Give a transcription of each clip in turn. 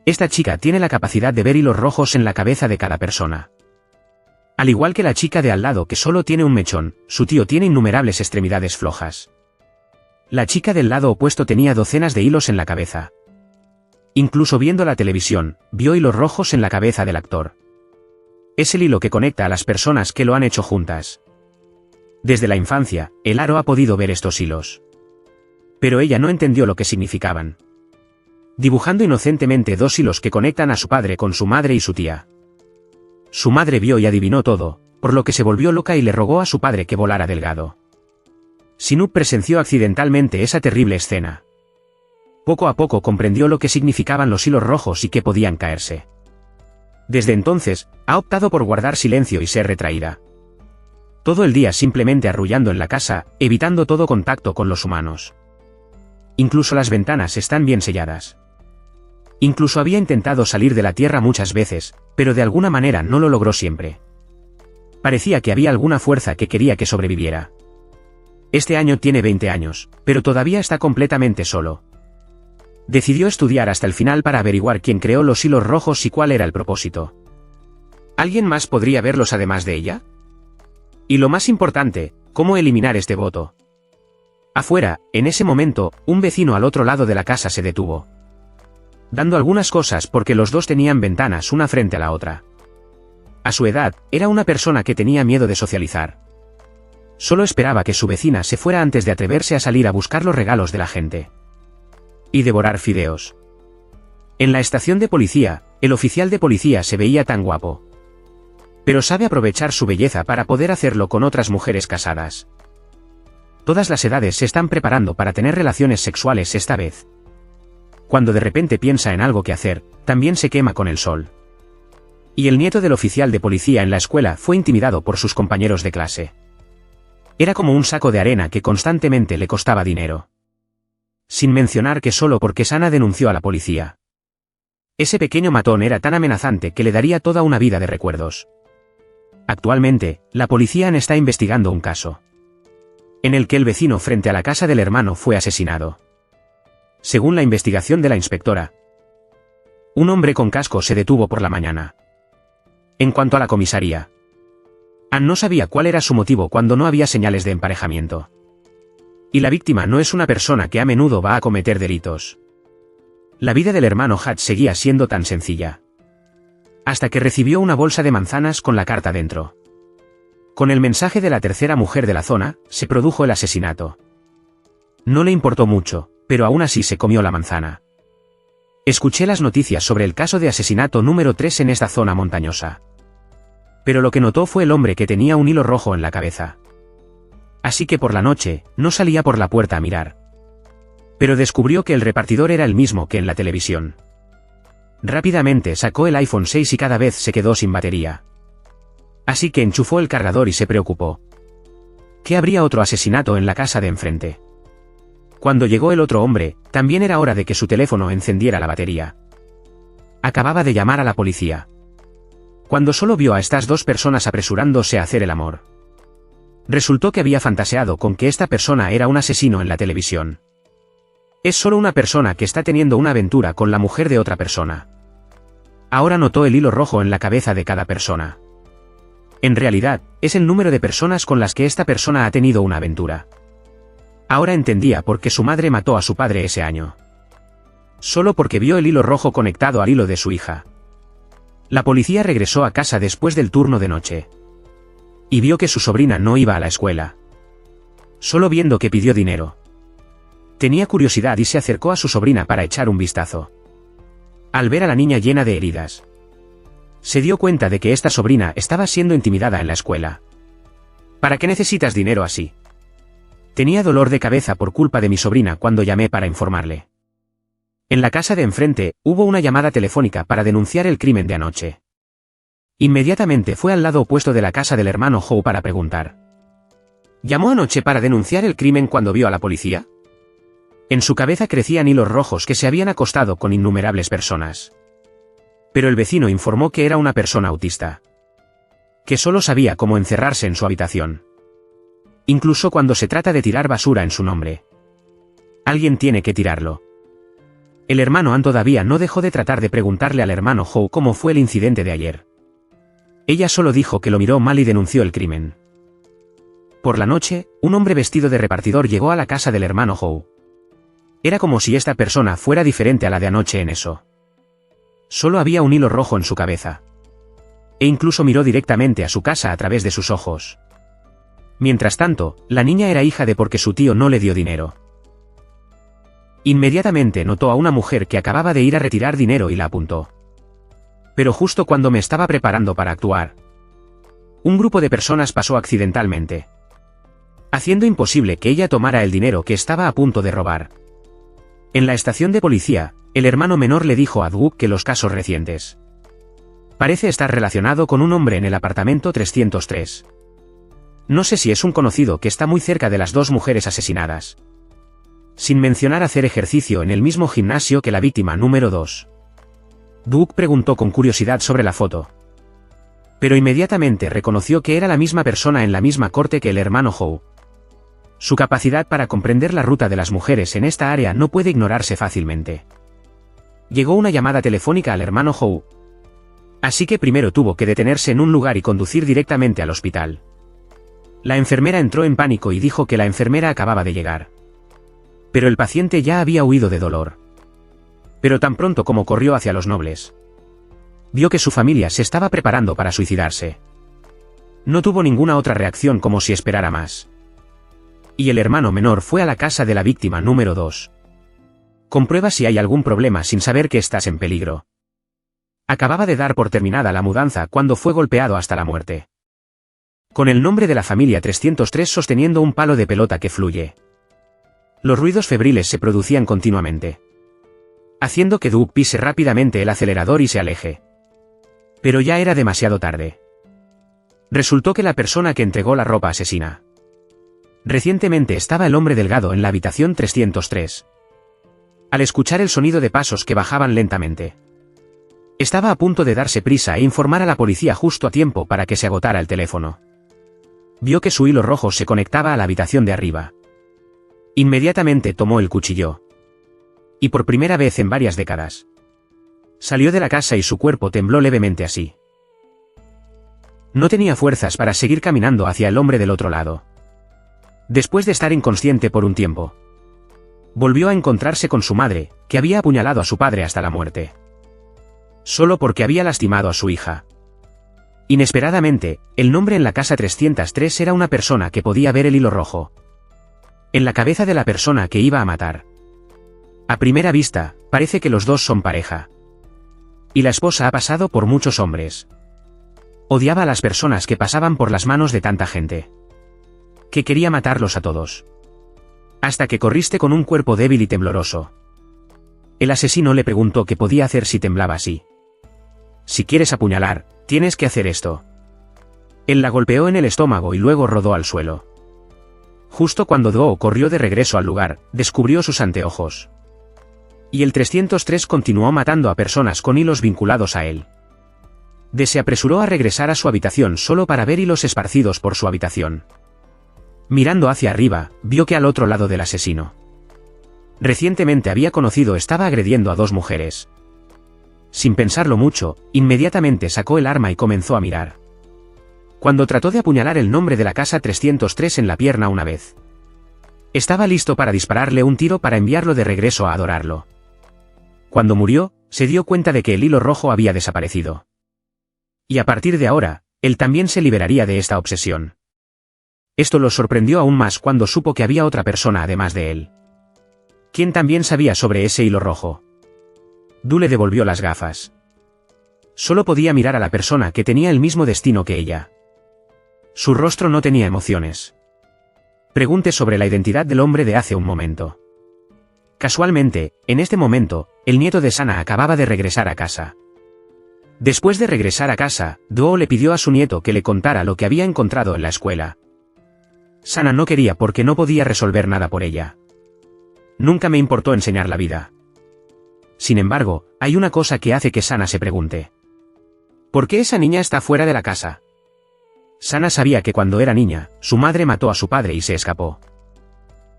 Esta chica tiene la capacidad de ver hilos rojos en la cabeza de cada persona. Al igual que la chica de al lado que solo tiene un mechón, su tío tiene innumerables extremidades flojas. La chica del lado opuesto tenía docenas de hilos en la cabeza. Incluso viendo la televisión, vio hilos rojos en la cabeza del actor. Es el hilo que conecta a las personas que lo han hecho juntas. Desde la infancia, el aro ha podido ver estos hilos. Pero ella no entendió lo que significaban. Dibujando inocentemente dos hilos que conectan a su padre con su madre y su tía. Su madre vio y adivinó todo, por lo que se volvió loca y le rogó a su padre que volara delgado. Sinup presenció accidentalmente esa terrible escena. Poco a poco comprendió lo que significaban los hilos rojos y que podían caerse. Desde entonces, ha optado por guardar silencio y ser retraída. Todo el día simplemente arrullando en la casa, evitando todo contacto con los humanos. Incluso las ventanas están bien selladas. Incluso había intentado salir de la Tierra muchas veces, pero de alguna manera no lo logró siempre. Parecía que había alguna fuerza que quería que sobreviviera. Este año tiene 20 años, pero todavía está completamente solo. Decidió estudiar hasta el final para averiguar quién creó los hilos rojos y cuál era el propósito. ¿Alguien más podría verlos además de ella? Y lo más importante, ¿cómo eliminar este voto? Afuera, en ese momento, un vecino al otro lado de la casa se detuvo. Dando algunas cosas porque los dos tenían ventanas una frente a la otra. A su edad, era una persona que tenía miedo de socializar. Solo esperaba que su vecina se fuera antes de atreverse a salir a buscar los regalos de la gente. Y devorar fideos. En la estación de policía, el oficial de policía se veía tan guapo. Pero sabe aprovechar su belleza para poder hacerlo con otras mujeres casadas. Todas las edades se están preparando para tener relaciones sexuales esta vez. Cuando de repente piensa en algo que hacer, también se quema con el sol. Y el nieto del oficial de policía en la escuela fue intimidado por sus compañeros de clase. Era como un saco de arena que constantemente le costaba dinero. Sin mencionar que solo porque Sana denunció a la policía. Ese pequeño matón era tan amenazante que le daría toda una vida de recuerdos. Actualmente, la policía está investigando un caso. En el que el vecino frente a la casa del hermano fue asesinado. Según la investigación de la inspectora, un hombre con casco se detuvo por la mañana. En cuanto a la comisaría, Ann no sabía cuál era su motivo cuando no había señales de emparejamiento. Y la víctima no es una persona que a menudo va a cometer delitos. La vida del hermano Hatch seguía siendo tan sencilla. Hasta que recibió una bolsa de manzanas con la carta dentro. Con el mensaje de la tercera mujer de la zona, se produjo el asesinato. No le importó mucho, pero aún así se comió la manzana. Escuché las noticias sobre el caso de asesinato número 3 en esta zona montañosa. Pero lo que notó fue el hombre que tenía un hilo rojo en la cabeza. Así que por la noche, no salía por la puerta a mirar. Pero descubrió que el repartidor era el mismo que en la televisión. Rápidamente sacó el iPhone 6 y cada vez se quedó sin batería. Así que enchufó el cargador y se preocupó. ¿Qué habría otro asesinato en la casa de enfrente? Cuando llegó el otro hombre, también era hora de que su teléfono encendiera la batería. Acababa de llamar a la policía. Cuando solo vio a estas dos personas apresurándose a hacer el amor. Resultó que había fantaseado con que esta persona era un asesino en la televisión. Es solo una persona que está teniendo una aventura con la mujer de otra persona. Ahora notó el hilo rojo en la cabeza de cada persona. En realidad, es el número de personas con las que esta persona ha tenido una aventura. Ahora entendía por qué su madre mató a su padre ese año. Solo porque vio el hilo rojo conectado al hilo de su hija. La policía regresó a casa después del turno de noche. Y vio que su sobrina no iba a la escuela. Solo viendo que pidió dinero. Tenía curiosidad y se acercó a su sobrina para echar un vistazo. Al ver a la niña llena de heridas, se dio cuenta de que esta sobrina estaba siendo intimidada en la escuela. ¿Para qué necesitas dinero así? Tenía dolor de cabeza por culpa de mi sobrina cuando llamé para informarle. En la casa de enfrente, hubo una llamada telefónica para denunciar el crimen de anoche. Inmediatamente fue al lado opuesto de la casa del hermano Howe para preguntar. ¿Llamó anoche para denunciar el crimen cuando vio a la policía? En su cabeza crecían hilos rojos que se habían acostado con innumerables personas. Pero el vecino informó que era una persona autista. Que solo sabía cómo encerrarse en su habitación. Incluso cuando se trata de tirar basura en su nombre. Alguien tiene que tirarlo. El hermano Ann todavía no dejó de tratar de preguntarle al hermano Howe cómo fue el incidente de ayer. Ella solo dijo que lo miró mal y denunció el crimen. Por la noche, un hombre vestido de repartidor llegó a la casa del hermano Howe. Era como si esta persona fuera diferente a la de anoche en eso. Solo había un hilo rojo en su cabeza. E incluso miró directamente a su casa a través de sus ojos. Mientras tanto, la niña era hija de porque su tío no le dio dinero. Inmediatamente notó a una mujer que acababa de ir a retirar dinero y la apuntó. Pero justo cuando me estaba preparando para actuar, un grupo de personas pasó accidentalmente, haciendo imposible que ella tomara el dinero que estaba a punto de robar. En la estación de policía, el hermano menor le dijo a Doug que los casos recientes parece estar relacionado con un hombre en el apartamento 303. No sé si es un conocido que está muy cerca de las dos mujeres asesinadas. Sin mencionar hacer ejercicio en el mismo gimnasio que la víctima número 2. Doug preguntó con curiosidad sobre la foto. Pero inmediatamente reconoció que era la misma persona en la misma corte que el hermano Howe. Su capacidad para comprender la ruta de las mujeres en esta área no puede ignorarse fácilmente. Llegó una llamada telefónica al hermano Howe. Así que primero tuvo que detenerse en un lugar y conducir directamente al hospital. La enfermera entró en pánico y dijo que la enfermera acababa de llegar. Pero el paciente ya había huido de dolor. Pero tan pronto como corrió hacia los nobles, vio que su familia se estaba preparando para suicidarse. No tuvo ninguna otra reacción como si esperara más. Y el hermano menor fue a la casa de la víctima número 2. Comprueba si hay algún problema sin saber que estás en peligro. Acababa de dar por terminada la mudanza cuando fue golpeado hasta la muerte. Con el nombre de la familia 303 sosteniendo un palo de pelota que fluye. Los ruidos febriles se producían continuamente, haciendo que Doug pise rápidamente el acelerador y se aleje. Pero ya era demasiado tarde. Resultó que la persona que entregó la ropa asesina recientemente estaba el hombre delgado en la habitación 303. Al escuchar el sonido de pasos que bajaban lentamente, estaba a punto de darse prisa e informar a la policía justo a tiempo para que se agotara el teléfono. Vio que su hilo rojo se conectaba a la habitación de arriba. Inmediatamente tomó el cuchillo. Y por primera vez en varias décadas, salió de la casa y su cuerpo tembló levemente así. No tenía fuerzas para seguir caminando hacia el hombre del otro lado. Después de estar inconsciente por un tiempo, volvió a encontrarse con su madre, que había apuñalado a su padre hasta la muerte. Solo porque había lastimado a su hija. Inesperadamente, el nombre en la casa 303 era una persona que podía ver el hilo rojo en la cabeza de la persona que iba a matar. A primera vista, parece que los dos son pareja. Y la esposa ha pasado por muchos hombres. Odiaba a las personas que pasaban por las manos de tanta gente, que quería matarlos a todos. Hasta que corriste con un cuerpo débil y tembloroso. El asesino le preguntó qué podía hacer si temblaba así. Si quieres apuñalar, tienes que hacer esto. Él la golpeó en el estómago y luego rodó al suelo. Justo cuando Doe corrió de regreso al lugar, descubrió sus anteojos. Y el 303 continuó matando a personas con hilos vinculados a él. De se apresuró a regresar a su habitación solo para ver hilos esparcidos por su habitación. Mirando hacia arriba, vio que al otro lado del asesino, recientemente había conocido, estaba agrediendo a dos mujeres. Sin pensarlo mucho, inmediatamente sacó el arma y comenzó a mirar. Cuando trató de apuñalar el nombre de la casa 303 en la pierna una vez, estaba listo para dispararle un tiro para enviarlo de regreso a adorarlo. Cuando murió, se dio cuenta de que el hilo rojo había desaparecido. Y a partir de ahora, él también se liberaría de esta obsesión. Esto lo sorprendió aún más cuando supo que había otra persona además de él, quien también sabía sobre ese hilo rojo. Du le devolvió las gafas. Solo podía mirar a la persona que tenía el mismo destino que ella. Su rostro no tenía emociones. Pregunte sobre la identidad del hombre de hace un momento. Casualmente, en este momento, el nieto de Sana acababa de regresar a casa. Después de regresar a casa, Doe le pidió a su nieto que le contara lo que había encontrado en la escuela. Sana no quería porque no podía resolver nada por ella. Nunca me importó enseñar la vida. Sin embargo, hay una cosa que hace que Sana se pregunte: ¿por qué esa niña está fuera de la casa? Sana sabía que cuando era niña, su madre mató a su padre y se escapó.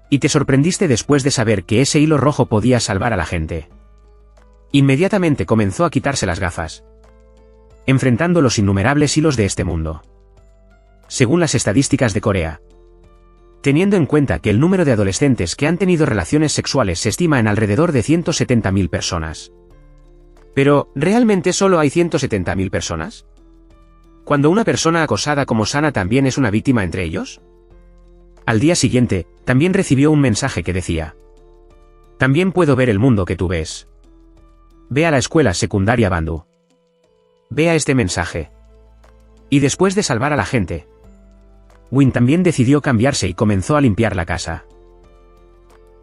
Y te sorprendiste después de saber que ese hilo rojo podía salvar a la gente. Inmediatamente comenzó a quitarse las gafas, enfrentando los innumerables hilos de este mundo. Según las estadísticas de Corea, teniendo en cuenta que el número de adolescentes que han tenido relaciones sexuales se estima en alrededor de 170.000 personas. Pero, ¿realmente solo hay 170.000 personas? ¿Cuando una persona acosada como Sana también es una víctima entre ellos? Al día siguiente, también recibió un mensaje que decía: también puedo ver el mundo que tú ves. Ve a la escuela secundaria Bandu. Ve a este mensaje. Y después de salvar a la gente, Win también decidió cambiarse y comenzó a limpiar la casa.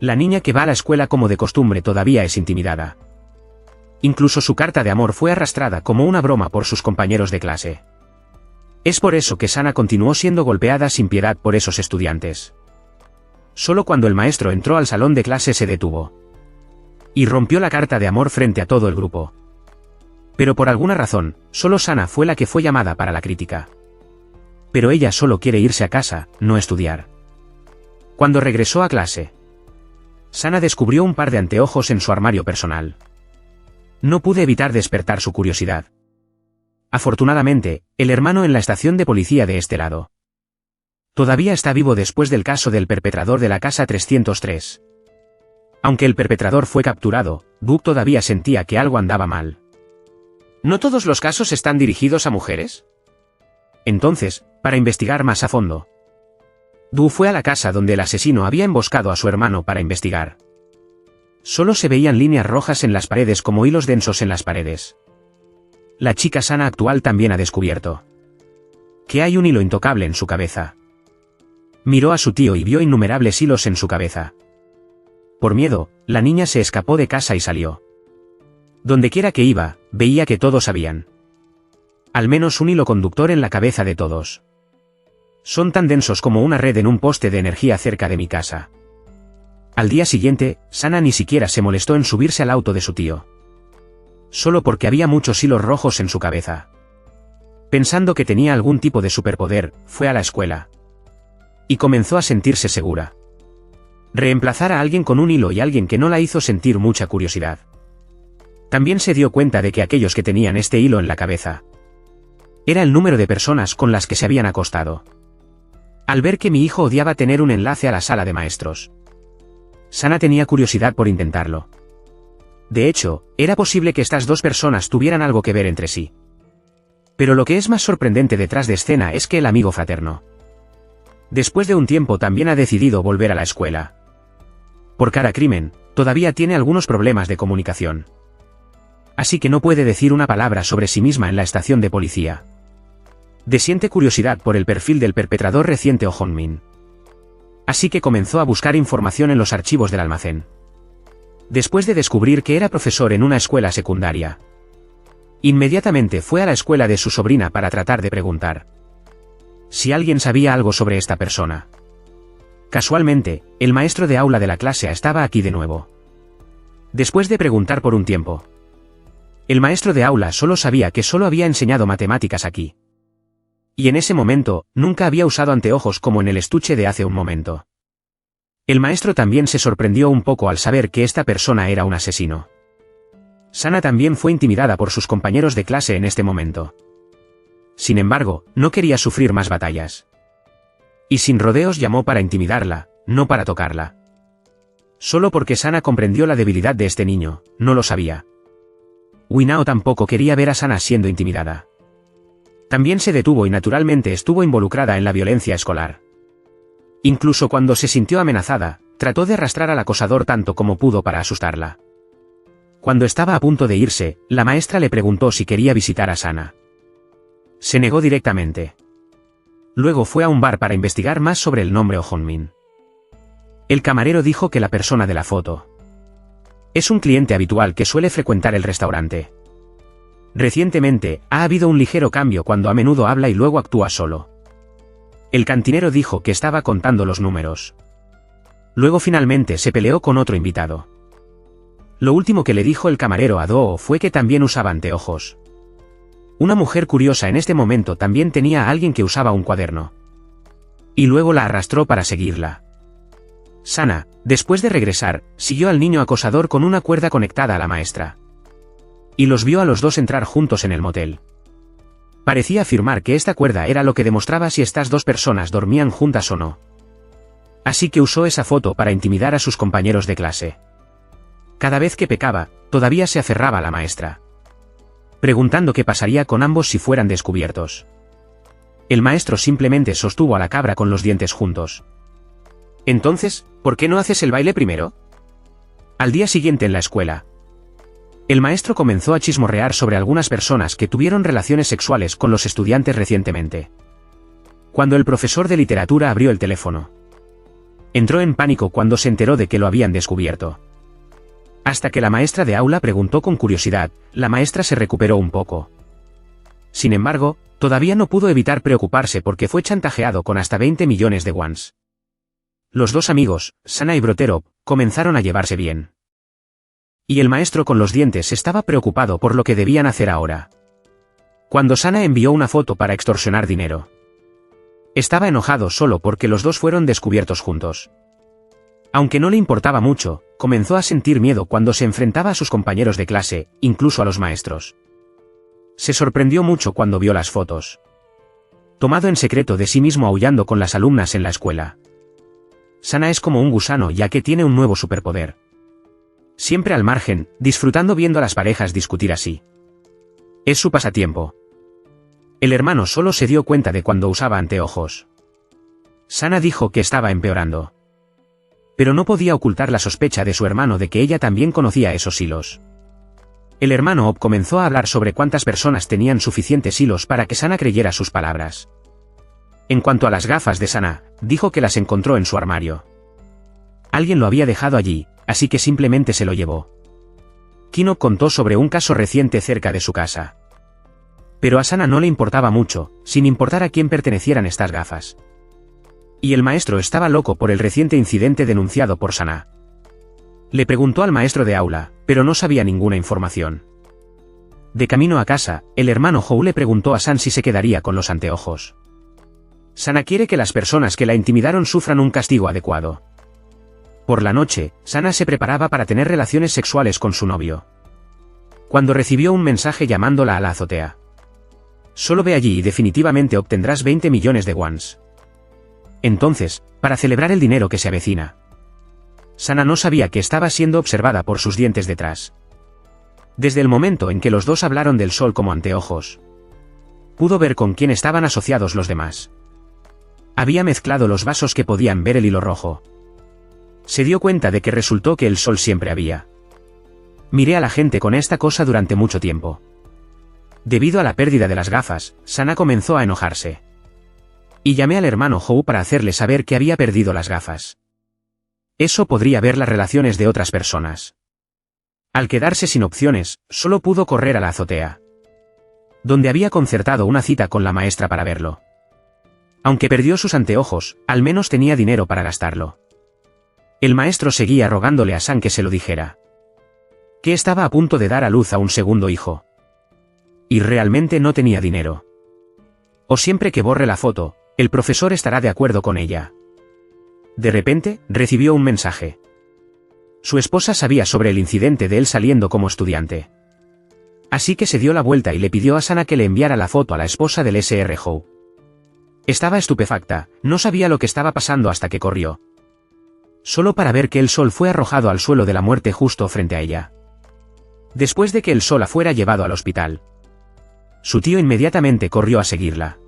La niña que va a la escuela como de costumbre todavía es intimidada. Incluso su carta de amor fue arrastrada como una broma por sus compañeros de clase. Es por eso que Sana continuó siendo golpeada sin piedad por esos estudiantes. Solo cuando el maestro entró al salón de clase se detuvo y rompió la carta de amor frente a todo el grupo. Pero por alguna razón, solo Sana fue la que fue llamada para la crítica. Pero ella solo quiere irse a casa, no estudiar. Cuando regresó a clase, Sana descubrió un par de anteojos en su armario personal. No pude evitar despertar su curiosidad. Afortunadamente, el hermano en la estación de policía de este lado todavía está vivo después del caso del perpetrador de la casa 303. Aunque el perpetrador fue capturado, Duke todavía sentía que algo andaba mal. ¿No todos los casos están dirigidos a mujeres? Entonces, para investigar más a fondo, Du fue a la casa donde el asesino había emboscado a su hermano para investigar. Solo se veían líneas rojas en las paredes como hilos densos en las paredes. La chica Sana actual también ha descubierto que hay un hilo intocable en su cabeza. Miró a su tío y vio innumerables hilos en su cabeza. Por miedo, la niña se escapó de casa y salió. Dondequiera que iba, veía que todos habían al menos un hilo conductor en la cabeza de todos. Son tan densos como una red en un poste de energía cerca de mi casa. Al día siguiente, Sana ni siquiera se molestó en subirse al auto de su tío. Solo porque había muchos hilos rojos en su cabeza. Pensando que tenía algún tipo de superpoder, fue a la escuela. Y comenzó a sentirse segura. Reemplazar a alguien con un hilo y alguien que no la hizo sentir mucha curiosidad. También se dio cuenta de que aquellos que tenían este hilo en la cabeza era el número de personas con las que se habían acostado. Al ver que mi hijo odiaba tener un enlace a la sala de maestros, Sana tenía curiosidad por intentarlo. De hecho, era posible que estas dos personas tuvieran algo que ver entre sí. Pero lo que es más sorprendente detrás de escena es que el amigo fraterno, después de un tiempo, también ha decidido volver a la escuela. Por cada crimen, todavía tiene algunos problemas de comunicación. Así que no puede decir una palabra sobre sí misma en la estación de policía. Siente curiosidad por el perfil del perpetrador reciente Oh Hong-min. Así que comenzó a buscar información en los archivos del almacén. Después de descubrir que era profesor en una escuela secundaria, inmediatamente fue a la escuela de su sobrina para tratar de preguntar si alguien sabía algo sobre esta persona. Casualmente, el maestro de aula de la clase estaba aquí de nuevo. Después de preguntar por un tiempo, el maestro de aula solo sabía que solo había enseñado matemáticas aquí. Y en ese momento, nunca había usado anteojos como en el estuche de hace un momento. El maestro también se sorprendió un poco al saber que esta persona era un asesino. Sana también fue intimidada por sus compañeros de clase en este momento. Sin embargo, no quería sufrir más batallas. Y sin rodeos llamó para intimidarla, no para tocarla. Solo porque Sana comprendió la debilidad de este niño, no lo sabía. Winao tampoco quería ver a Sana siendo intimidada. También se detuvo y naturalmente estuvo involucrada en la violencia escolar. Incluso cuando se sintió amenazada, trató de arrastrar al acosador tanto como pudo para asustarla. Cuando estaba a punto de irse, la maestra le preguntó si quería visitar a Sana. Se negó directamente. Luego fue a un bar para investigar más sobre el nombre Oh Hong-min. El camarero dijo que la persona de la foto es un cliente habitual que suele frecuentar el restaurante. Recientemente, ha habido un ligero cambio cuando a menudo habla y luego actúa solo. El cantinero dijo que estaba contando los números. Luego finalmente se peleó con otro invitado. Lo último que le dijo el camarero a Do fue que también usaba anteojos. Una mujer curiosa en este momento también tenía a alguien que usaba un cuaderno. Y luego la arrastró para seguirla. Sana, después de regresar, siguió al niño acosador con una cuerda conectada a la maestra. y los vio a los dos entrar juntos en el motel. Parecía afirmar que esta cuerda era lo que demostraba si estas dos personas dormían juntas o no. Así que usó esa foto para intimidar a sus compañeros de clase. Cada vez que pecaba, todavía se aferraba a la maestra, preguntando qué pasaría con ambos si fueran descubiertos. El maestro simplemente sostuvo a la cabra con los dientes juntos. Entonces, ¿por qué no haces el baile primero? Al día siguiente en la escuela, el maestro comenzó a chismorrear sobre algunas personas que tuvieron relaciones sexuales con los estudiantes recientemente. Cuando el profesor de literatura abrió el teléfono, entró en pánico cuando se enteró de que lo habían descubierto. Hasta que la maestra de aula preguntó con curiosidad, la maestra se recuperó un poco. Sin embargo, todavía no pudo evitar preocuparse porque fue chantajeado con hasta 20 millones de wons. Los dos amigos, Sana y Broterov, comenzaron a llevarse bien. Y el maestro con los dientes estaba preocupado por lo que debían hacer ahora. Cuando Sana envió una foto para extorsionar dinero, estaba enojado solo porque los dos fueron descubiertos juntos. Aunque no le importaba mucho, comenzó a sentir miedo cuando se enfrentaba a sus compañeros de clase, incluso a los maestros. Se sorprendió mucho cuando vio las fotos. Tomado en secreto de sí mismo aullando con las alumnas en la escuela. Sana es como un gusano ya que tiene un nuevo superpoder. Siempre al margen, disfrutando viendo a las parejas discutir así. Es su pasatiempo. El hermano solo se dio cuenta de cuando usaba anteojos. Sana dijo que estaba empeorando. Pero no podía ocultar la sospecha de su hermano de que ella también conocía esos hilos. El hermano Ob comenzó a hablar sobre cuántas personas tenían suficientes hilos para que Sana creyera sus palabras. En cuanto a las gafas de Sana, dijo que las encontró en su armario. Alguien lo había dejado allí, así que simplemente se lo llevó. Kino contó sobre un caso reciente cerca de su casa. Pero a Sana no le importaba mucho, sin importar a quién pertenecieran estas gafas. Y el maestro estaba loco por el reciente incidente denunciado por Sana. Le preguntó al maestro de aula, pero no sabía ninguna información. De camino a casa, el hermano Hou le preguntó a San si se quedaría con los anteojos. Sana quiere que las personas que la intimidaron sufran un castigo adecuado. Por la noche, Sana se preparaba para tener relaciones sexuales con su novio, cuando recibió un mensaje llamándola a la azotea. Solo ve allí y definitivamente obtendrás 20 millones de wons. Entonces, para celebrar el dinero que se avecina. Sana no sabía que estaba siendo observada por sus dientes detrás. Desde el momento en que los dos hablaron del sol como anteojos, pudo ver con quién estaban asociados los demás. Había mezclado los vasos que podían ver el hilo rojo. Se dio cuenta de que resultó que el sol siempre había. Miré a la gente con esta cosa durante mucho tiempo. Debido a la pérdida de las gafas, Sana comenzó a enojarse. Y llamé al hermano Hou para hacerle saber que había perdido las gafas. Eso podría ver las relaciones de otras personas. Al quedarse sin opciones, solo pudo correr a la azotea, donde había concertado una cita con la maestra para verlo. Aunque perdió sus anteojos, al menos tenía dinero para gastarlo. El maestro seguía rogándole a San que se lo dijera. Que estaba a punto de dar a luz a un segundo hijo. Y realmente no tenía dinero. O siempre que borre la foto, el profesor estará de acuerdo con ella. De repente, recibió un mensaje. Su esposa sabía sobre el incidente de él saliendo como estudiante. Así que se dio la vuelta y le pidió a Sana que le enviara la foto a la esposa del Sr. Hou. Estaba estupefacta, no sabía lo que estaba pasando hasta que corrió. Solo para ver que el sol fue arrojado al suelo de la muerte justo frente a ella. Después de que el sol la fuera llevado al hospital, su tío inmediatamente corrió a seguirla.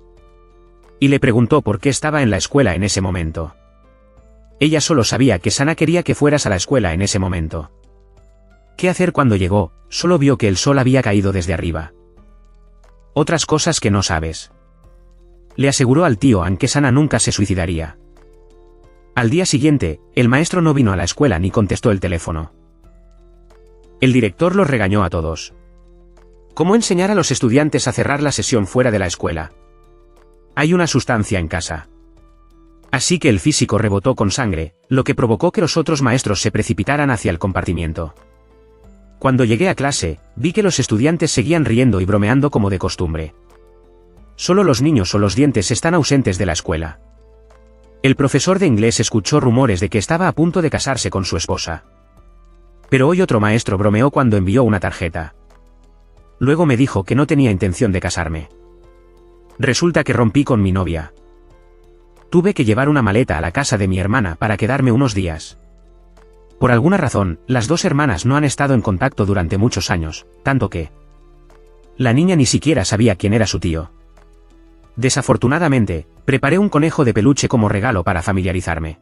Y le preguntó por qué estaba en la escuela en ese momento. Ella solo sabía que Sana quería que fueras a la escuela en ese momento. ¿Qué hacer cuando llegó? Solo vio que el sol había caído desde arriba. Otras cosas que no sabes. Le aseguró al tío que Sana nunca se suicidaría. Al día siguiente, el maestro no vino a la escuela ni contestó el teléfono. El director los regañó a todos. ¿Cómo enseñar a los estudiantes a cerrar la sesión fuera de la escuela? Hay una sustancia en casa. Así que el físico rebotó con sangre, lo que provocó que los otros maestros se precipitaran hacia el compartimiento. Cuando llegué a clase, vi que los estudiantes seguían riendo y bromeando como de costumbre. Solo los niños o los dientes están ausentes de la escuela. El profesor de inglés escuchó rumores de que estaba a punto de casarse con su esposa. Pero hoy otro maestro bromeó cuando envió una tarjeta. Luego me dijo que no tenía intención de casarme. Resulta que rompí con mi novia. Tuve que llevar una maleta a la casa de mi hermana para quedarme unos días. Por alguna razón, las dos hermanas no han estado en contacto durante muchos años, tanto que la niña ni siquiera sabía quién era su tío. Desafortunadamente, preparé un conejo de peluche como regalo para familiarizarme.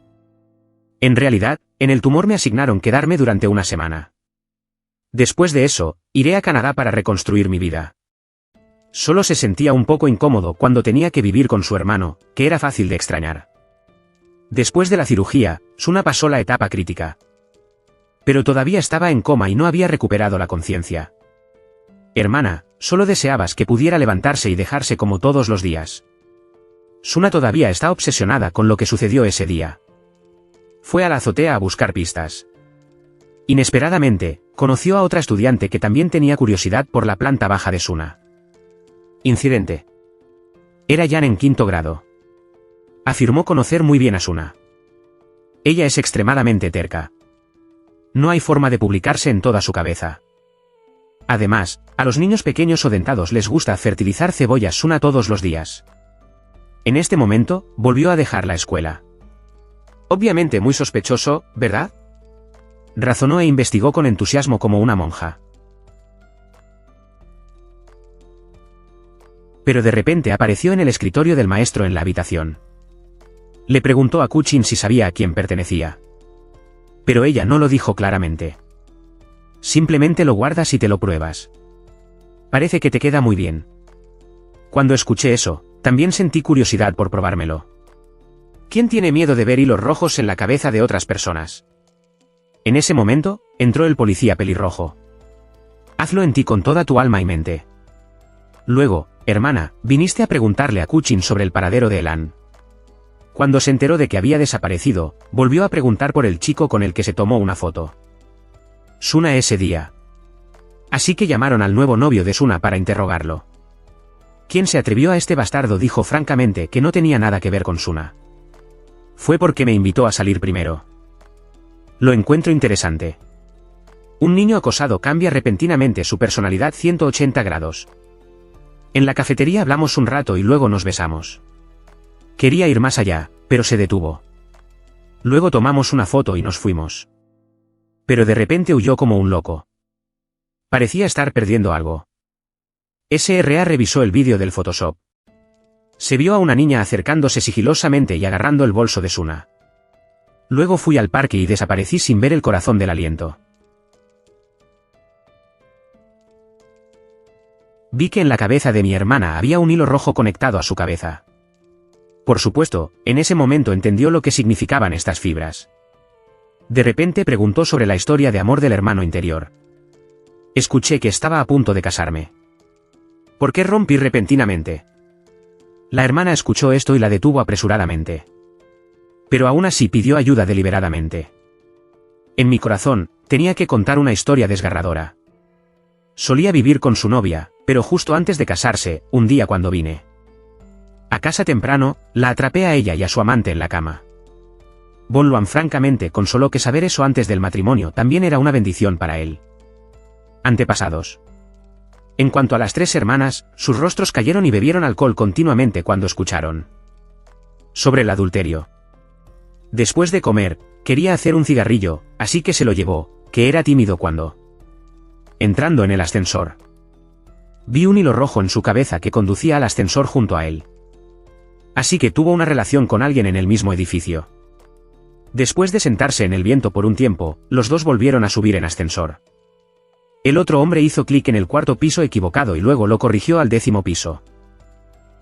En realidad, en el tumor me asignaron quedarme durante una semana. Después de eso, iré a Canadá para reconstruir mi vida. Solo se sentía un poco incómodo cuando tenía que vivir con su hermano, que era fácil de extrañar. Después de la cirugía, Suna pasó la etapa crítica. Pero todavía estaba en coma y no había recuperado la conciencia. Hermana, solo deseabas que pudiera levantarse y dejarse como todos los días. Suna todavía está obsesionada con lo que sucedió ese día. Fue a la azotea a buscar pistas. Inesperadamente, conoció a otra estudiante que también tenía curiosidad por la planta baja de Suna. Incidente. Era Jan en 5º grado. Afirmó conocer muy bien a Suna. Ella es extremadamente terca. No hay forma de publicarse en toda su cabeza. Además, a los niños pequeños o dentados les gusta fertilizar cebollas Suna todos los días. En este momento, volvió a dejar la escuela. Obviamente muy sospechoso, ¿verdad? Razonó e investigó con entusiasmo como una monja. Pero de repente apareció en el escritorio del maestro en la habitación. Le preguntó a Kuchin si sabía a quién pertenecía. Pero ella no lo dijo claramente. Simplemente lo guardas y te lo pruebas. Parece que te queda muy bien. Cuando escuché eso, también sentí curiosidad por probármelo. ¿Quién tiene miedo de ver hilos rojos en la cabeza de otras personas? En ese momento, entró el policía pelirrojo. Hazlo en ti con toda tu alma y mente. Luego, hermana, viniste a preguntarle a Kuchin sobre el paradero de Elan. Cuando se enteró de que había desaparecido, volvió a preguntar por el chico con el que se tomó una foto. Suna ese día. Así que llamaron al nuevo novio de Suna para interrogarlo. ¿Quién se atrevió a este bastardo? Dijo francamente que no tenía nada que ver con Suna. Fue porque me invitó a salir primero. Lo encuentro interesante. Un niño acosado cambia repentinamente su personalidad 180 grados. En la cafetería hablamos un rato y luego nos besamos. Quería ir más allá, pero se detuvo. Luego tomamos una foto y nos fuimos. Pero de repente huyó como un loco. Parecía estar perdiendo algo. SRA revisó el vídeo del Photoshop. Se vio a una niña acercándose sigilosamente y agarrando el bolso de Suna. Luego fui al parque y desaparecí sin ver el corazón del aliento. Vi que en la cabeza de mi hermana había un hilo rojo conectado a su cabeza. Por supuesto, en ese momento entendió lo que significaban estas fibras. De repente preguntó sobre la historia de amor del hermano interior. Escuché que estaba a punto de casarme. ¿Por qué rompí repentinamente? La hermana escuchó esto y la detuvo apresuradamente. Pero aún así pidió ayuda deliberadamente. En mi corazón, tenía que contar una historia desgarradora. Solía vivir con su novia, pero justo antes de casarse, un día cuando vine a casa temprano, la atrapé a ella y a su amante en la cama. Von Luan francamente consoló que saber eso antes del matrimonio también era una bendición para él. Antepasados. En cuanto a las tres hermanas, sus rostros cayeron y bebieron alcohol continuamente cuando escucharon sobre el adulterio. Después de comer, quería hacer un cigarrillo, así que se lo llevó, que era tímido cuando entrando en el ascensor. Vi un hilo rojo en su cabeza que conducía al ascensor junto a él. Así que tuvo una relación con alguien en el mismo edificio. Después de sentarse en el viento por un tiempo, los dos volvieron a subir en ascensor. El otro hombre hizo clic en el 4º piso equivocado y luego lo corrigió al 10º piso.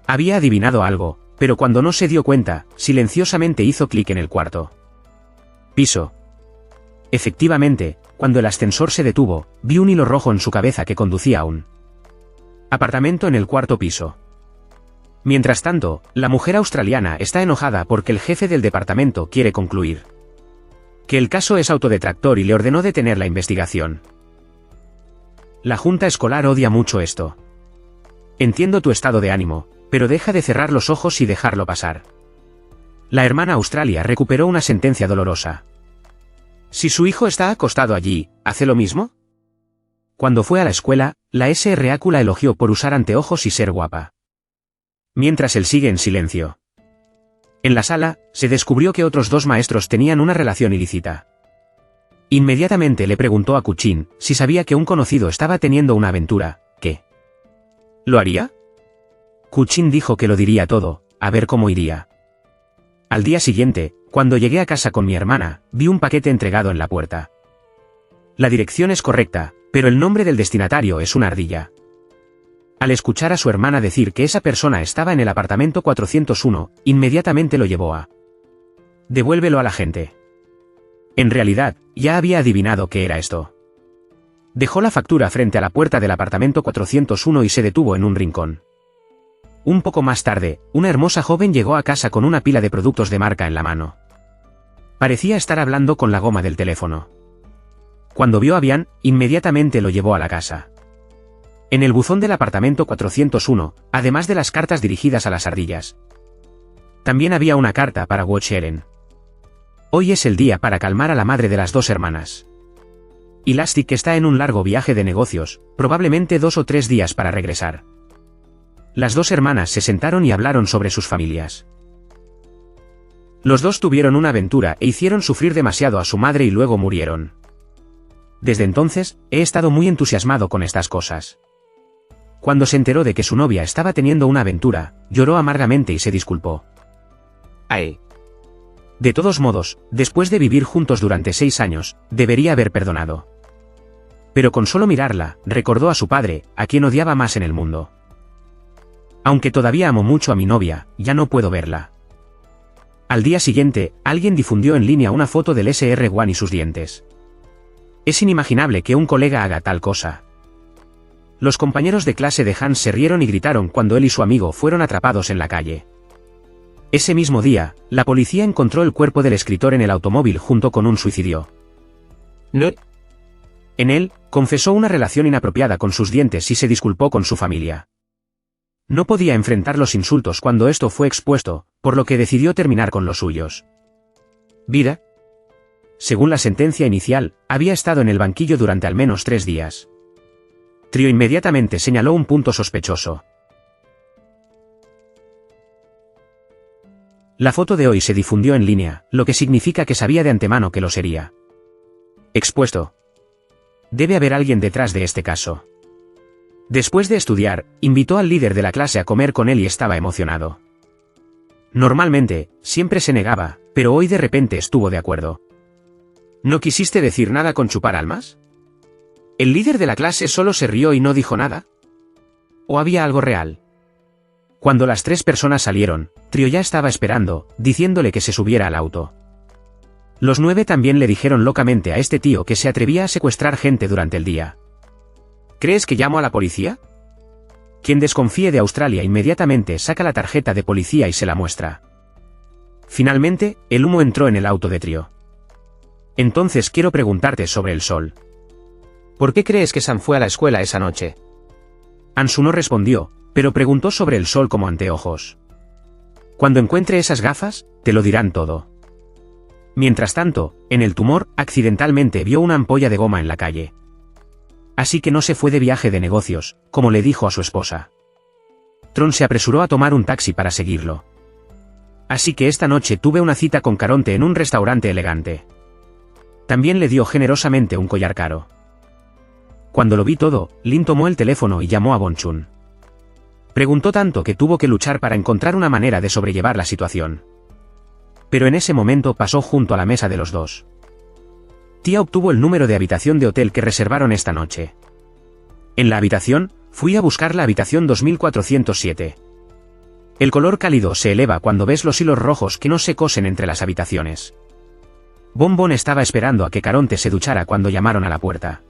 Había adivinado algo, pero cuando no se dio cuenta, silenciosamente hizo clic en el 4º piso. Efectivamente, cuando el ascensor se detuvo, vi un hilo rojo en su cabeza que conducía a un apartamento en el 4º piso. Mientras tanto, la mujer australiana está enojada porque el jefe del departamento quiere concluir que el caso es autodetractor y le ordenó detener la investigación. La junta escolar odia mucho esto. Entiendo tu estado de ánimo, pero deja de cerrar los ojos y dejarlo pasar. La hermana Australia recuperó una sentencia dolorosa. Si su hijo está acostado allí, ¿hace lo mismo? Cuando fue a la escuela, la SRAQ la elogió por usar anteojos y ser guapa. Mientras él sigue en silencio. En la sala, se descubrió que otros 2 maestros tenían una relación ilícita. Inmediatamente le preguntó a Kuchin si sabía que un conocido estaba teniendo una aventura. ¿Qué? ¿Lo haría? Kuchin dijo que lo diría todo, a ver cómo iría. Al día siguiente, cuando llegué a casa con mi hermana, vi un paquete entregado en la puerta. La dirección es correcta, pero el nombre del destinatario es una ardilla. Al escuchar a su hermana decir que esa persona estaba en el apartamento 401, inmediatamente lo llevó a... Devuélvelo a la gente. En realidad, ya había adivinado qué era esto. Dejó la factura frente a la puerta del apartamento 401 y se detuvo en un rincón. Un poco más tarde, una hermosa joven llegó a casa con una pila de productos de marca en la mano. Parecía estar hablando con la goma del teléfono. Cuando vio a Bian, inmediatamente lo llevó a la casa. En el buzón del apartamento 401, además de las cartas dirigidas a las ardillas, también había una carta para Watch Eren. Hoy es el día para calmar a la madre de las 2 hermanas. Elastic está en un largo viaje de negocios, probablemente 2 o 3 días para regresar. Las 2 hermanas se sentaron y hablaron sobre sus familias. Los 2 tuvieron una aventura e hicieron sufrir demasiado a su madre y luego murieron. Desde entonces, he estado muy entusiasmado con estas cosas. Cuando se enteró de que su novia estaba teniendo una aventura, lloró amargamente y se disculpó. Ay. De todos modos, después de vivir juntos durante 6 años, debería haber perdonado. Pero con solo mirarla, recordó a su padre, a quien odiaba más en el mundo. Aunque todavía amo mucho a mi novia, ya no puedo verla. Al día siguiente, alguien difundió en línea una foto del SR-1 y sus dientes. Es inimaginable que un colega haga tal cosa. Los compañeros de clase de Hans se rieron y gritaron cuando él y su amigo fueron atrapados en la calle. Ese mismo día, la policía encontró el cuerpo del escritor en el automóvil junto con un suicidio. ¿No? En él, confesó una relación inapropiada con sus dientes y se disculpó con su familia. No podía enfrentar los insultos cuando esto fue expuesto, por lo que decidió terminar con los suyos. ¿Vida? Según la sentencia inicial, había estado en el banquillo durante al menos 3 días. Trio inmediatamente señaló un punto sospechoso. La foto de hoy se difundió en línea, lo que significa que sabía de antemano que lo sería. Expuesto. Debe haber alguien detrás de este caso. Después de estudiar, invitó al líder de la clase a comer con él y estaba emocionado. Normalmente, siempre se negaba, pero hoy de repente estuvo de acuerdo. ¿No quisiste decir nada con chupar almas? ¿El líder de la clase solo se rió y no dijo nada? ¿O había algo real? Cuando las 3 personas salieron, Trio ya estaba esperando, diciéndole que se subiera al auto. Los 9 también le dijeron locamente a este tío que se atrevía a secuestrar gente durante el día. ¿Crees que llamo a la policía? Quien desconfíe de Australia inmediatamente saca la tarjeta de policía y se la muestra. Finalmente, el humo entró en el auto de Trio. Entonces quiero preguntarte sobre el sol. ¿Por qué crees que Sam fue a la escuela esa noche? Ansu no respondió, pero preguntó sobre el sol como anteojos. Cuando encuentre esas gafas, te lo dirán todo. Mientras tanto, en el tumor, accidentalmente vio una ampolla de goma en la calle. Así que no se fue de viaje de negocios, como le dijo a su esposa. Tron se apresuró a tomar un taxi para seguirlo. Así que esta noche tuve una cita con Caronte en un restaurante elegante. También le dio generosamente un collar caro. Cuando lo vi todo, Lin tomó el teléfono y llamó a Bonchun. Preguntó tanto que tuvo que luchar para encontrar una manera de sobrellevar la situación. Pero en ese momento pasó junto a la mesa de los 2. Tia obtuvo el número de habitación de hotel que reservaron esta noche. En la habitación, fui a buscar la habitación 2407. El color cálido se eleva cuando ves los hilos rojos que no se cosen entre las habitaciones. Bonbon estaba esperando a que Caronte se duchara cuando llamaron a la puerta.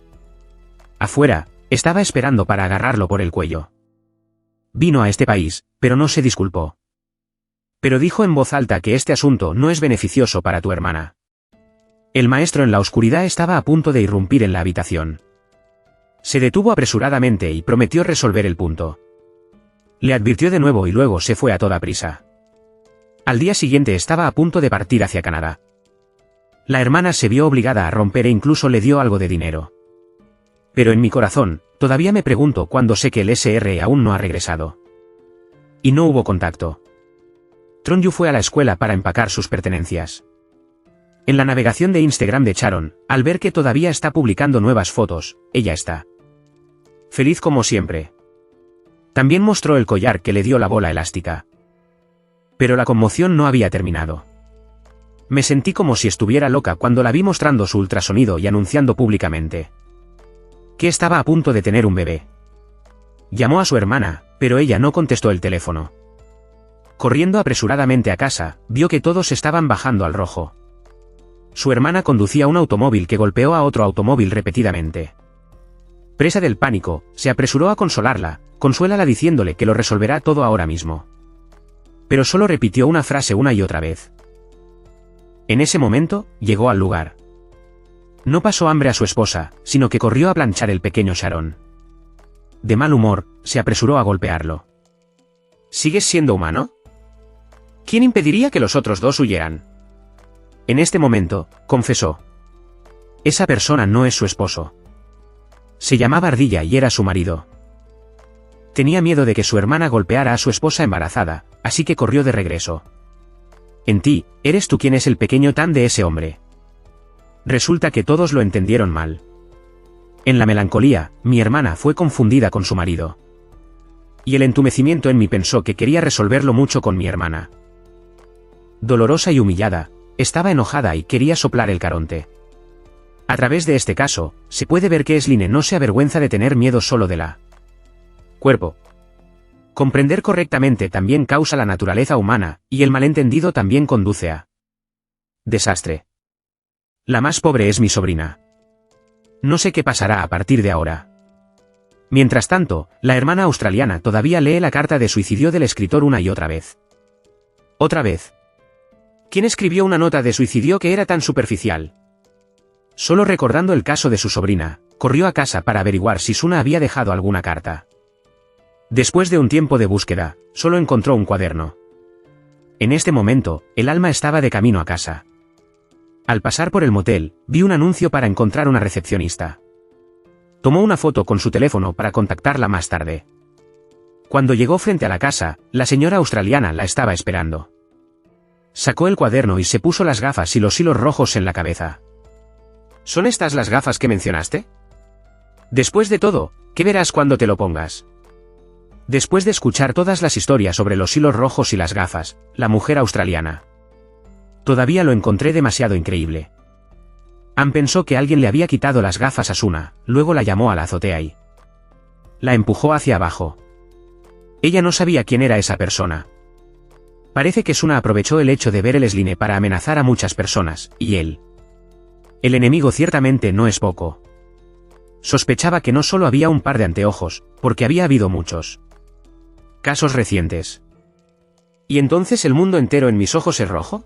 Afuera, estaba esperando para agarrarlo por el cuello. Vino a este país, pero no se disculpó. Pero dijo en voz alta que este asunto no es beneficioso para tu hermana. El maestro en la oscuridad estaba a punto de irrumpir en la habitación. Se detuvo apresuradamente y prometió resolver el punto. Le advirtió de nuevo y luego se fue a toda prisa. Al día siguiente estaba a punto de partir hacia Canadá. La hermana se vio obligada a romper e incluso le dio algo de dinero. Pero en mi corazón, todavía me pregunto cuándo sé que el SR aún no ha regresado. Y no hubo contacto. Tronju fue a la escuela para empacar sus pertenencias. En la navegación de Instagram de Sharon, al ver que todavía está publicando nuevas fotos, ella está feliz como siempre. También mostró el collar que le dio la bola elástica. Pero la conmoción no había terminado. Me sentí como si estuviera loca cuando la vi mostrando su ultrasonido y anunciando públicamente que estaba a punto de tener un bebé. Llamó a su hermana, pero ella no contestó el teléfono. Corriendo apresuradamente a casa, vio que todos estaban bajando al rojo. Su hermana conducía un automóvil que golpeó a otro automóvil repetidamente. Presa del pánico, se apresuró a consolarla, consuélala diciéndole que lo resolverá todo ahora mismo. Pero solo repitió una frase una y otra vez. En ese momento, llegó al lugar. No pasó hambre a su esposa, sino que corrió a planchar el pequeño Sharon. De mal humor, se apresuró a golpearlo. ¿Sigues siendo humano? ¿Quién impediría que los otros dos huyeran? En este momento, confesó. Esa persona no es su esposo. Se llamaba Ardilla y era su marido. Tenía miedo de que su hermana golpeara a su esposa embarazada, así que corrió de regreso. En ti, eres tú quien es el pequeño Tan de ese hombre. Resulta que todos lo entendieron mal. En la melancolía, mi hermana fue confundida con su marido. Y el entumecimiento en mí pensó que quería resolverlo mucho con mi hermana. Dolorosa y humillada, estaba enojada y quería soplar el caronte. A través de este caso, se puede ver que Sline no se avergüenza de tener miedo solo de la cuerpo. Comprender correctamente también causa la naturaleza humana, y el malentendido también conduce a desastre. La más pobre es mi sobrina. No sé qué pasará a partir de ahora. Mientras tanto, la hermana australiana todavía lee la carta de suicidio del escritor una y otra vez. Otra vez. ¿Quién escribió una nota de suicidio que era tan superficial? Solo recordando el caso de su sobrina, corrió a casa para averiguar si Suna había dejado alguna carta. Después de un tiempo de búsqueda, solo encontró un cuaderno. En este momento, el alma estaba de camino a casa. Al pasar por el motel, vi un anuncio para encontrar una recepcionista. Tomó una foto con su teléfono para contactarla más tarde. Cuando llegó frente a la casa, la señora australiana la estaba esperando. Sacó el cuaderno y se puso las gafas y los hilos rojos en la cabeza. ¿Son estas las gafas que mencionaste? Después de todo, ¿qué verás cuando te lo pongas? Después de escuchar todas las historias sobre los hilos rojos y las gafas, la mujer australiana. Todavía lo encontré demasiado increíble. Ann pensó que alguien le había quitado las gafas a Suna, luego la llamó a la azotea y la empujó hacia abajo. Ella no sabía quién era esa persona. Parece que Suna aprovechó el hecho de ver el Sline para amenazar a muchas personas, y él. El enemigo ciertamente no es poco. Sospechaba que no solo había un par de anteojos, porque había habido muchos casos recientes. ¿Y entonces el mundo entero en mis ojos es rojo?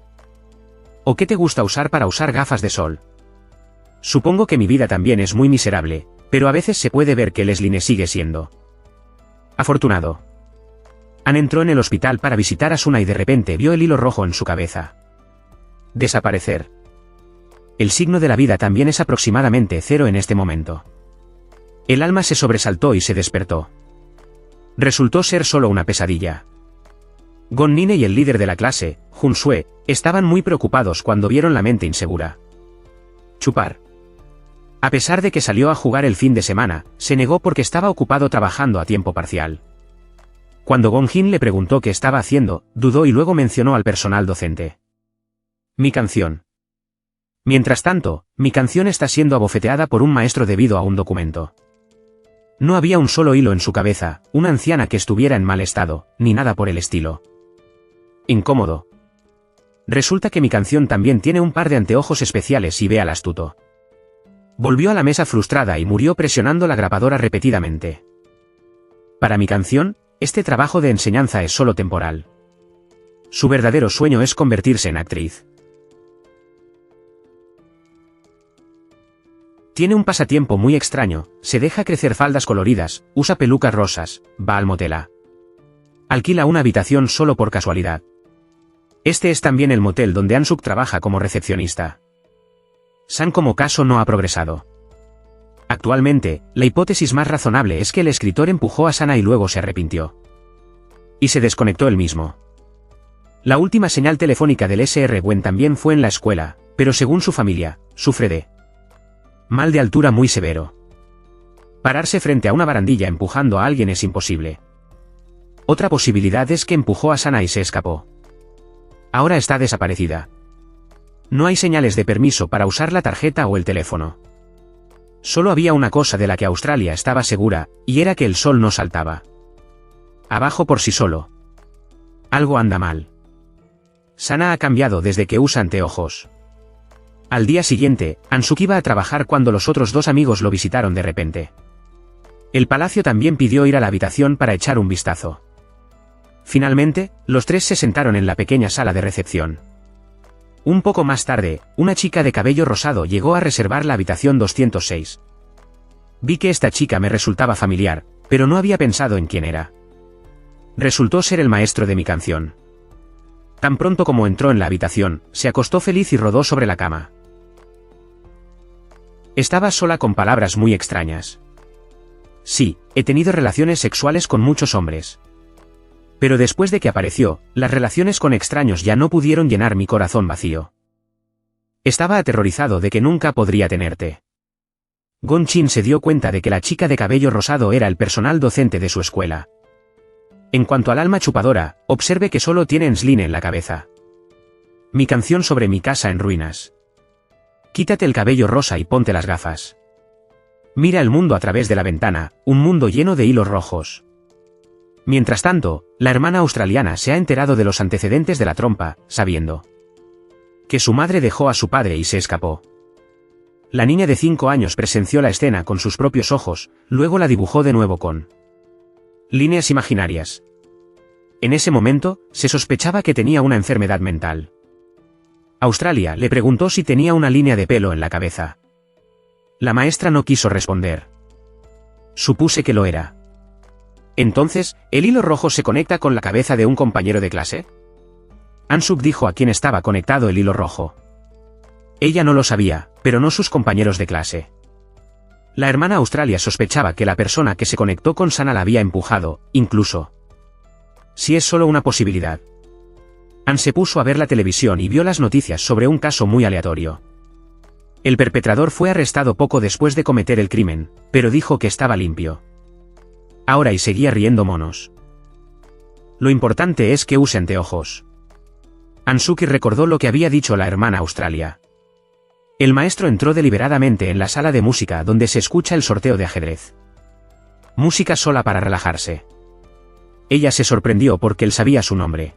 ¿O qué te gusta usar para usar gafas de sol? Supongo que mi vida también es muy miserable, pero a veces se puede ver que el Sline sigue siendo afortunado. Ann entró en el hospital para visitar a Suna y de repente vio el hilo rojo en su cabeza. Desaparecer. El signo de la vida también es aproximadamente 0 en este momento. El alma se sobresaltó y se despertó. Resultó ser solo una pesadilla. Gon Nine y el líder de la clase, Jun Sue, estaban muy preocupados cuando vieron la mente insegura. Chupar. A pesar de que salió a jugar el fin de semana, se negó porque estaba ocupado trabajando a tiempo parcial. Cuando Gon Jin le preguntó qué estaba haciendo, dudó y luego mencionó al personal docente. Mi canción. Mientras tanto, mi canción está siendo abofeteada por un maestro debido a un documento. No había un solo hilo en su cabeza, una anciana que estuviera en mal estado, ni nada por el estilo. Incómodo. Resulta que mi canción también tiene un par de anteojos especiales y ve al astuto. Volvió a la mesa frustrada y murió presionando la grabadora repetidamente. Para mi canción, este trabajo de enseñanza es solo temporal. Su verdadero sueño es convertirse en actriz. Tiene un pasatiempo muy extraño, se deja crecer faldas coloridas, usa pelucas rosas, va al motel A. Alquila una habitación solo por casualidad. Este es también el motel donde Ansuk trabaja como recepcionista. San como caso no ha progresado. Actualmente, la hipótesis más razonable es que el escritor empujó a Sana y luego se arrepintió. Y se desconectó él mismo. La última señal telefónica del Sr. Gwen también fue en la escuela, pero según su familia, sufre de mal de altura muy severo. Pararse frente a una barandilla empujando a alguien es imposible. Otra posibilidad es que empujó a Sana y se escapó. Ahora está desaparecida. No hay señales de permiso para usar la tarjeta o el teléfono. Solo había una cosa de la que Australia estaba segura, y era que el sol no saltaba abajo por sí solo. Algo anda mal. Sana ha cambiado desde que usa anteojos. Al día siguiente, Ansuk iba a trabajar cuando los otros dos amigos lo visitaron de repente. El palacio también pidió ir a la habitación para echar un vistazo. Finalmente, los tres se sentaron en la pequeña sala de recepción. Un poco más tarde, una chica de cabello rosado llegó a reservar la habitación 206. Vi que esta chica me resultaba familiar, pero no había pensado en quién era. Resultó ser el maestro de mi canción. Tan pronto como entró en la habitación, se acostó feliz y rodó sobre la cama. Estaba sola con palabras muy extrañas. Sí, he tenido relaciones sexuales con muchos hombres. Pero después de que apareció, las relaciones con extraños ya no pudieron llenar mi corazón vacío. Estaba aterrorizado de que nunca podría tenerte. Gon Chin se dio cuenta de que la chica de cabello rosado era el personal docente de su escuela. En cuanto al alma chupadora, observe que solo tiene Enslin en la cabeza. Mi canción sobre mi casa en ruinas. Quítate el cabello rosa y ponte las gafas. Mira el mundo a través de la ventana, un mundo lleno de hilos rojos. Mientras tanto, la hermana australiana se ha enterado de los antecedentes de la trompa, sabiendo que su madre dejó a su padre y se escapó. La niña de 5 años presenció la escena con sus propios ojos, luego la dibujó de nuevo con líneas imaginarias. En ese momento, se sospechaba que tenía una enfermedad mental. Australia le preguntó si tenía una línea de pelo en la cabeza. La maestra no quiso responder. Supuse que lo era. Entonces, ¿el hilo rojo se conecta con la cabeza de un compañero de clase? Ansuk dijo a quién estaba conectado el hilo rojo. Ella no lo sabía, pero no sus compañeros de clase. La hermana Australia sospechaba que la persona que se conectó con Sana la había empujado, incluso si es solo una posibilidad. An se puso a ver la televisión y vio las noticias sobre un caso muy aleatorio. El perpetrador fue arrestado poco después de cometer el crimen, pero dijo que estaba limpio. Ahora y seguía riendo monos. Lo importante es que use anteojos. Ansuki recordó lo que había dicho la hermana Australia. El maestro entró deliberadamente en la sala de música donde se escucha el sorteo de ajedrez. Música sola para relajarse. Ella se sorprendió porque él sabía su nombre.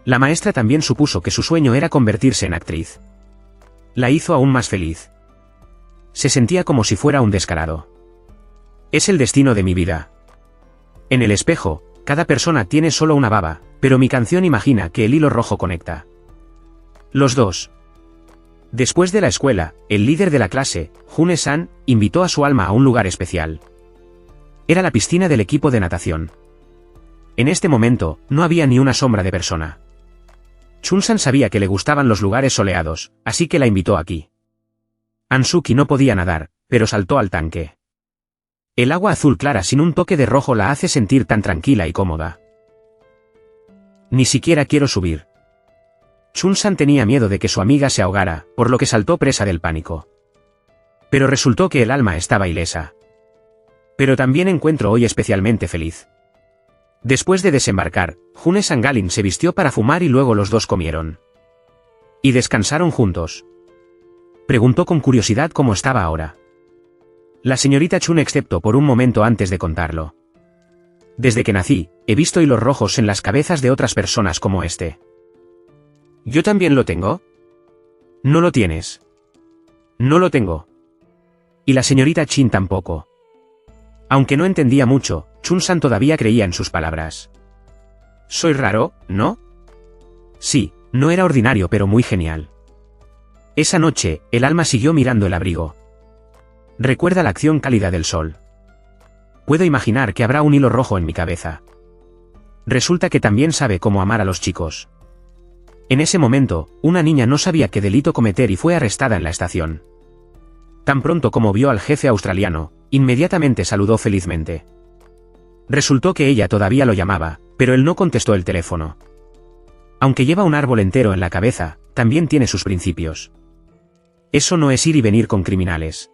La maestra también supuso que su sueño era convertirse en actriz. La hizo aún más feliz. Se sentía como si fuera un descarado. Es el destino de mi vida. En el espejo, cada persona tiene solo una baba, pero mi canción imagina que el hilo rojo conecta los dos. Después de la escuela, el líder de la clase, June-san, invitó a su alma a un lugar especial. Era la piscina del equipo de natación. En este momento, no había ni una sombra de persona. Chun-san sabía que le gustaban los lugares soleados, así que la invitó aquí. Ansuki no podía nadar, pero saltó al tanque. El agua azul clara sin un toque de rojo la hace sentir tan tranquila y cómoda. Ni siquiera quiero subir. Chun-san tenía miedo de que su amiga se ahogara, por lo que saltó presa del pánico. Pero resultó que el alma estaba ilesa. Pero también encuentro hoy especialmente feliz. Después de desembarcar, June Sangalin se vistió para fumar y luego los dos comieron. ¿Y descansaron juntos? Preguntó con curiosidad cómo estaba ahora. La señorita Chun excepto por un momento antes de contarlo. Desde que nací, he visto hilos rojos en las cabezas de otras personas como este. ¿Yo también lo tengo? No lo tienes. No lo tengo. Y la señorita Chin tampoco. Aunque no entendía mucho, Chun-san todavía creía en sus palabras. ¿Soy raro, no? Sí, no era ordinario pero muy genial. Esa noche, el alma siguió mirando el abrigo. Recuerda la acción cálida del sol. Puedo imaginar que habrá un hilo rojo en mi cabeza. Resulta que también sabe cómo amar a los chicos. En ese momento, una niña no sabía qué delito cometer y fue arrestada en la estación. Tan pronto como vio al jefe australiano, inmediatamente saludó felizmente. Resultó que ella todavía lo llamaba, pero él no contestó el teléfono. Aunque lleva un árbol entero en la cabeza, también tiene sus principios. Eso no es ir y venir con criminales.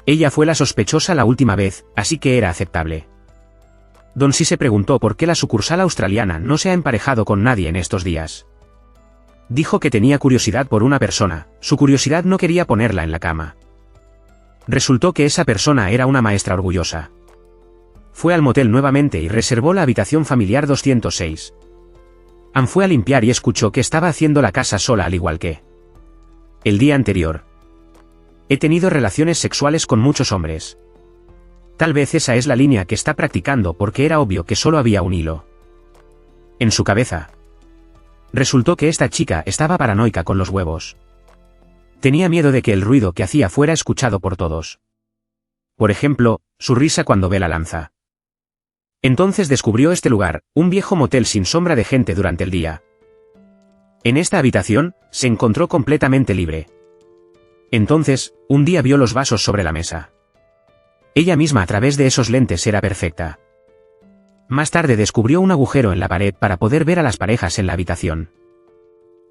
Ella fue la sospechosa la última vez, así que era aceptable. Don Si se preguntó por qué la sucursal australiana no se ha emparejado con nadie en estos días. Dijo que tenía curiosidad por una persona, su curiosidad no quería ponerla en la cama. Resultó que esa persona era una maestra orgullosa. Fue al motel nuevamente y reservó la habitación familiar 206. Ann fue a limpiar y escuchó que estaba haciendo la casa sola al igual que el día anterior. He tenido relaciones sexuales con muchos hombres. Tal vez esa es la línea que está practicando porque era obvio que solo había un hilo en su cabeza. Resultó que esta chica estaba paranoica con los huevos. Tenía miedo de que el ruido que hacía fuera escuchado por todos. Por ejemplo, su risa cuando ve la lanza. Entonces descubrió este lugar, un viejo motel sin sombra de gente durante el día. En esta habitación, se encontró completamente libre. Entonces, un día vio los vasos sobre la mesa. Ella misma a través de esos lentes era perfecta. Más tarde descubrió un agujero en la pared para poder ver a las parejas en la habitación.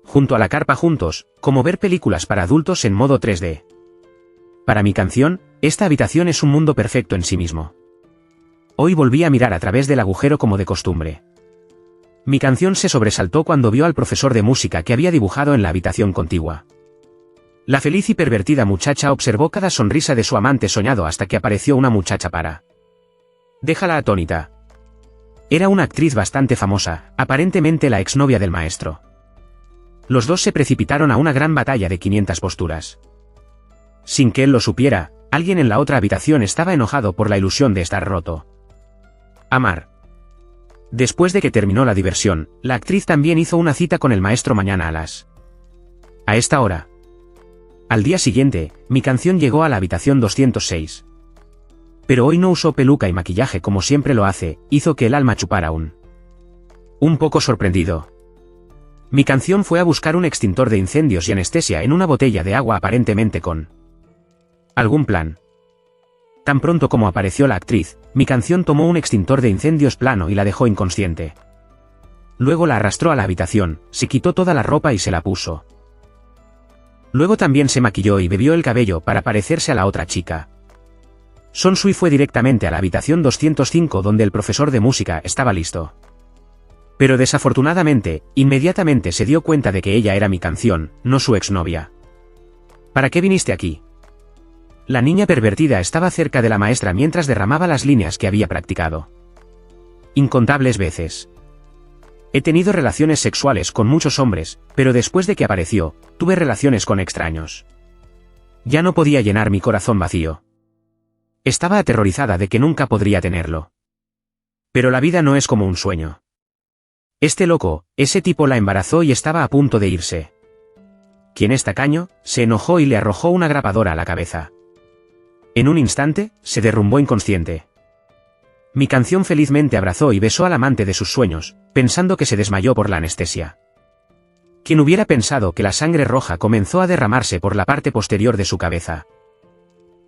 Junto a la carpa juntos, como ver películas para adultos en modo 3D. Para mi canción, esta habitación es un mundo perfecto en sí mismo. Hoy volví a mirar a través del agujero como de costumbre. Mi canción se sobresaltó cuando vio al profesor de música que había dibujado en la habitación contigua. La feliz y pervertida muchacha observó cada sonrisa de su amante soñado hasta que apareció una muchacha para déjala atónita. Era una actriz bastante famosa, aparentemente la exnovia del maestro. Los dos se precipitaron a una gran batalla de 500 posturas. Sin que él lo supiera, alguien en la otra habitación estaba enojado por la ilusión de estar roto. Amar. Después de que terminó la diversión, la actriz también hizo una cita con el maestro mañana a esta hora. Al día siguiente, mi canción llegó a la habitación 206. Pero hoy no usó peluca y maquillaje como siempre lo hace, hizo que el alma chupara un poco sorprendido. Mi canción fue a buscar un extintor de incendios y anestesia en una botella de agua aparentemente con algún plan. Tan pronto como apareció la actriz, mi canción tomó un extintor de incendios plano y la dejó inconsciente. Luego la arrastró a la habitación, se quitó toda la ropa y se la puso. Luego también se maquilló y bebió el cabello para parecerse a la otra chica. Son Sui fue directamente a la habitación 205 donde el profesor de música estaba listo. Pero desafortunadamente, inmediatamente se dio cuenta de que ella era mi canción, no su exnovia. ¿Para qué viniste aquí? La niña pervertida estaba cerca de la maestra mientras derramaba las líneas que había practicado. Incontables veces. He tenido relaciones sexuales con muchos hombres, pero después de que apareció, tuve relaciones con extraños. Ya no podía llenar mi corazón vacío. Estaba aterrorizada de que nunca podría tenerlo. Pero la vida no es como un sueño. Este loco, ese tipo la embarazó y estaba a punto de irse. Quien es tacaño, se enojó y le arrojó una grapadora a la cabeza. En un instante, se derrumbó inconsciente. Mi canción felizmente abrazó y besó al amante de sus sueños, pensando que se desmayó por la anestesia. ¿Quién hubiera pensado que la sangre roja comenzó a derramarse por la parte posterior de su cabeza?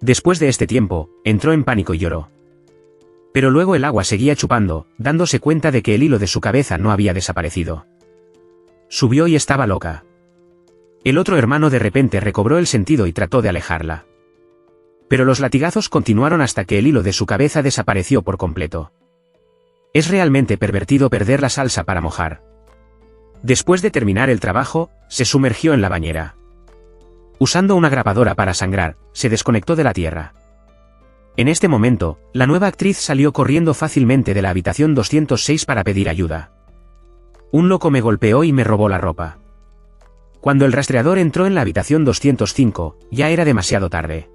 Después de este tiempo, entró en pánico y lloró. Pero luego el agua seguía chupando, dándose cuenta de que el hilo de su cabeza no había desaparecido. Subió y estaba loca. El otro hermano de repente recobró el sentido y trató de alejarla. Pero los latigazos continuaron hasta que el hilo de su cabeza desapareció por completo. Es realmente pervertido perder la salsa para mojar. Después de terminar el trabajo, se sumergió en la bañera. Usando una grapadora para sangrar, se desconectó de la tierra. En este momento, la nueva actriz salió corriendo fácilmente de la habitación 206 para pedir ayuda. Un loco me golpeó y me robó la ropa. Cuando el rastreador entró en la habitación 205, ya era demasiado tarde.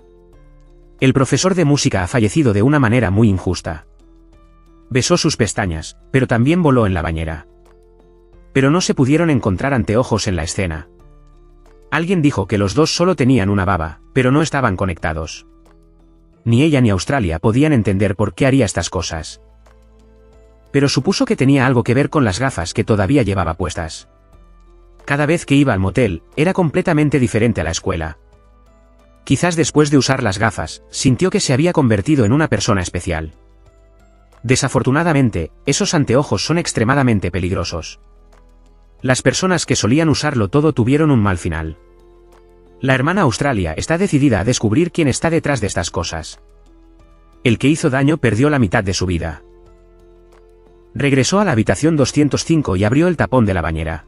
El profesor de música ha fallecido de una manera muy injusta. Besó sus pestañas, pero también voló en la bañera. Pero no se pudieron encontrar anteojos en la escena. Alguien dijo que los dos solo tenían una baba, pero no estaban conectados. Ni ella ni Australia podían entender por qué haría estas cosas. Pero supuso que tenía algo que ver con las gafas que todavía llevaba puestas. Cada vez que iba al motel, era completamente diferente a la escuela. Quizás después de usar las gafas, sintió que se había convertido en una persona especial. Desafortunadamente, esos anteojos son extremadamente peligrosos. Las personas que solían usarlo todo tuvieron un mal final. La hermana Australia está decidida a descubrir quién está detrás de estas cosas. El que hizo daño perdió la mitad de su vida. Regresó a la habitación 205 y abrió el tapón de la bañera.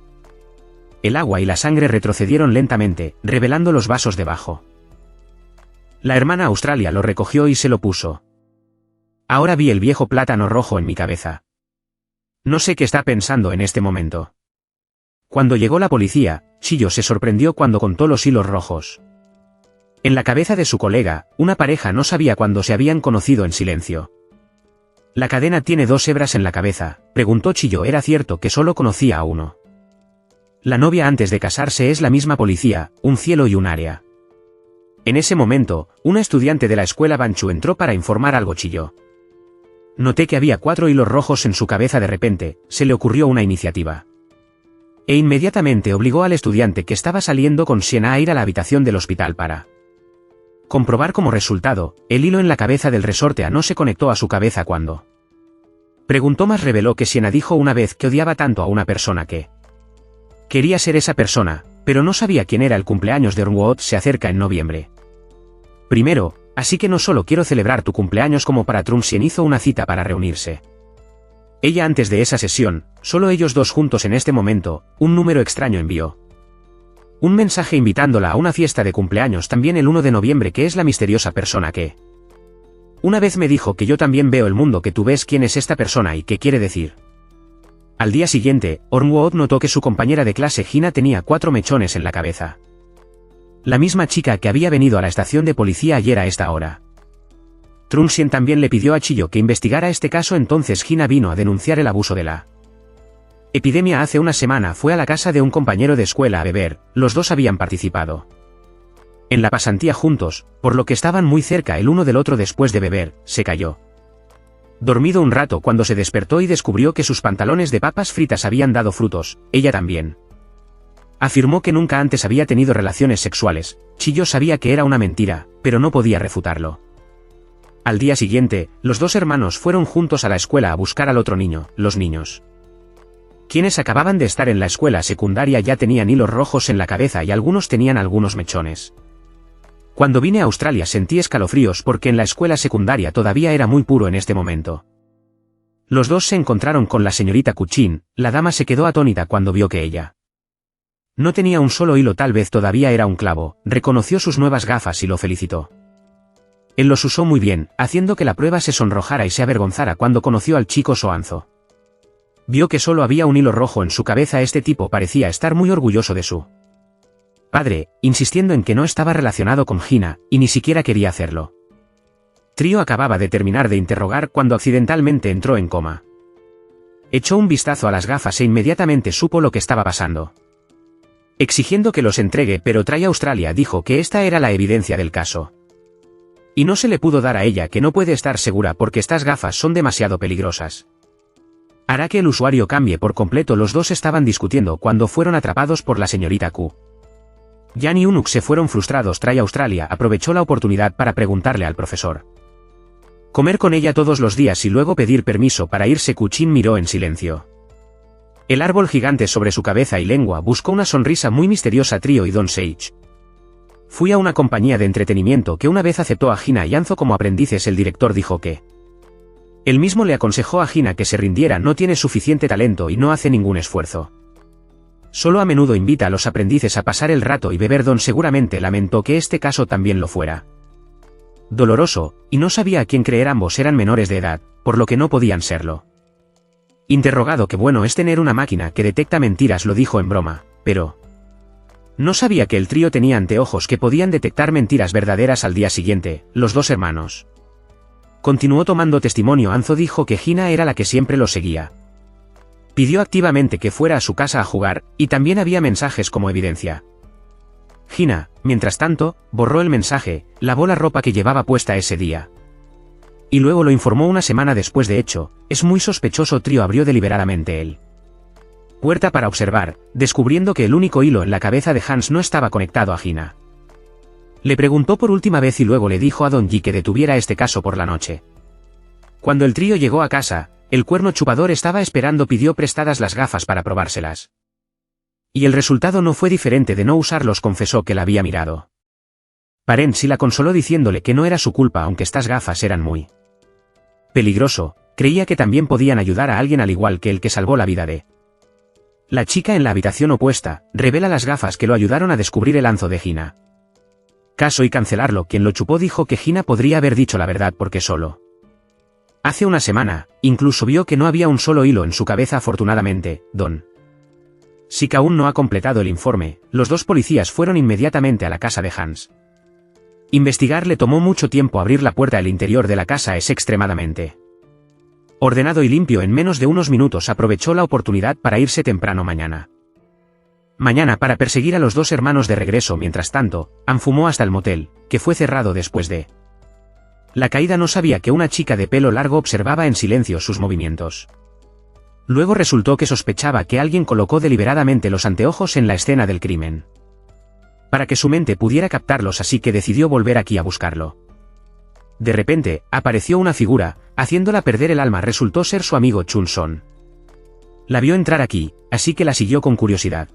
El agua y la sangre retrocedieron lentamente, revelando los vasos debajo. La hermana Australia lo recogió y se lo puso. Ahora vi el viejo plátano rojo en mi cabeza. No sé qué está pensando en este momento. Cuando llegó la policía, Chiyo se sorprendió cuando contó los hilos rojos. En la cabeza de su colega, una pareja no sabía cuándo se habían conocido en silencio. «¿La cadena tiene 2 hebras en la cabeza?», preguntó Chiyo. Era cierto que solo conocía a uno. La novia antes de casarse es la misma policía, un cielo y un área. En ese momento, una estudiante de la escuela Banchu entró para informar algo. Chiyo. Noté que había 4 hilos rojos en su cabeza. De repente, se le ocurrió una iniciativa. E inmediatamente obligó al estudiante que estaba saliendo con Siena a ir a la habitación del hospital para comprobar. Como resultado, el hilo en la cabeza del resorte A no se conectó a su cabeza cuando preguntó más. Reveló que Siena dijo una vez que odiaba tanto a una persona que quería ser esa persona, pero no sabía quién era. El cumpleaños de Ornwood se acerca en noviembre. Primero, así que no solo quiero celebrar tu cumpleaños como para Trumpsien hizo una cita para reunirse. Ella antes de esa sesión, solo ellos dos juntos en este momento, un número extraño envió un mensaje invitándola a una fiesta de cumpleaños también el 1 de noviembre que es la misteriosa persona que una vez me dijo que yo también veo el mundo que tú ves. ¿Quién es esta persona y qué quiere decir? Al día siguiente, Ornwood notó que su compañera de clase Gina tenía 4 mechones en la cabeza. La misma chica que había venido a la estación de policía ayer a esta hora. Trumpsien también le pidió a Chiyo que investigara este caso. Entonces Gina vino a denunciar el abuso de la epidemia. Hace una semana fue a la casa de un compañero de escuela a beber. Los dos habían participado en la pasantía juntos, por lo que estaban muy cerca el uno del otro. Después de beber, se cayó dormido un rato cuando se despertó y descubrió que sus pantalones de papas fritas habían dado frutos. Ella también afirmó que nunca antes había tenido relaciones sexuales. Chiyo sabía que era una mentira, pero no podía refutarlo. Al día siguiente, los dos hermanos fueron juntos a la escuela a buscar al otro niño. Los niños, quienes acababan de estar en la escuela secundaria, ya tenían hilos rojos en la cabeza y algunos tenían algunos mechones. Cuando vine a Australia sentí escalofríos porque en la escuela secundaria todavía era muy puro en este momento. Los dos se encontraron con la señorita Kuchin. La dama se quedó atónita cuando vio que ella no tenía un solo hilo. Tal vez todavía era un clavo. Reconoció sus nuevas gafas y lo felicitó. Él los usó muy bien, haciendo que la prueba se sonrojara y se avergonzara cuando conoció al chico Soanzo. Vio que solo había un hilo rojo en su cabeza. Este tipo parecía estar muy orgulloso de su padre, insistiendo en que no estaba relacionado con Gina, y ni siquiera quería hacerlo. Trio acababa de terminar de interrogar cuando accidentalmente entró en coma. Echó un vistazo a las gafas e inmediatamente supo lo que estaba pasando. Exigiendo que los entregue, pero Try Australia dijo que esta era la evidencia del caso. Y no se le pudo dar a ella, que no puede estar segura porque estas gafas son demasiado peligrosas. Hará que el usuario cambie por completo. Los dos estaban discutiendo cuando fueron atrapados por la señorita Q. Jan y Unuk se fueron frustrados. Try Australia aprovechó la oportunidad para preguntarle al profesor comer con ella todos los días y luego pedir permiso para irse. Kuchin miró en silencio el árbol gigante sobre su cabeza y lengua. Buscó una sonrisa muy misteriosa. Trio y Don Sage. Fui a una compañía de entretenimiento que una vez aceptó a Gina y Anzo como aprendices. El director dijo que él mismo le aconsejó a Gina que se rindiera. No tiene suficiente talento y no hace ningún esfuerzo. Solo a menudo invita a los aprendices a pasar el rato y beber. Don seguramente lamentó que este caso también lo fuera doloroso, y no sabía a quién creer. Ambos eran menores de edad, por lo que no podían serlo. Interrogado: qué bueno es tener una máquina que detecta mentiras, lo dijo en broma, pero no sabía que el trío tenía anteojos que podían detectar mentiras verdaderas. Al día siguiente, los dos hermanos continuó tomando testimonio. Anzo dijo que Gina era la que siempre lo seguía. Pidió activamente que fuera a su casa a jugar, y también había mensajes como evidencia. Gina, mientras tanto, borró el mensaje, lavó la ropa que llevaba puesta ese día. Y luego lo informó una semana después. De hecho, es muy sospechoso. Trio abrió deliberadamente el puerta para observar, descubriendo que el único hilo en la cabeza de Hans no estaba conectado a Gina. Le preguntó por última vez y luego le dijo a Don Yi que detuviera este caso por la noche. Cuando el trío llegó a casa, el cuerno chupador estaba esperando, pidió prestadas las gafas para probárselas. Y el resultado no fue diferente de no usarlos, confesó que la había mirado. Parensi la consoló diciéndole que no era su culpa, aunque estas gafas eran muy peligroso, creía que también podían ayudar a alguien al igual que el que salvó la vida de. La chica en la habitación opuesta revela las gafas que lo ayudaron a descubrir el anzo de Hina. Caso y cancelarlo, quien lo chupó dijo que Hina podría haber dicho la verdad porque solo hace una semana, incluso vio que no había un solo hilo en su cabeza. Afortunadamente, Don Sik aún no ha completado el informe. Los dos policías fueron inmediatamente a la casa de Hans. Investigar le tomó mucho tiempo. Abrir la puerta. El interior de la casa es extremadamente ordenado y limpio. En menos de unos minutos aprovechó la oportunidad para irse temprano mañana para perseguir a los dos hermanos de regreso. Mientras tanto, Han fumó hasta el motel, que fue cerrado después de la caída. No sabía que una chica de pelo largo observaba en silencio sus movimientos. Luego resultó que sospechaba que alguien colocó deliberadamente los anteojos en la escena del crimen para que su mente pudiera captarlos, así que decidió volver aquí a buscarlo. De repente, apareció una figura, haciéndola perder el alma. Resultó ser su amigo Chun Son. La vio entrar aquí, así que la siguió con curiosidad.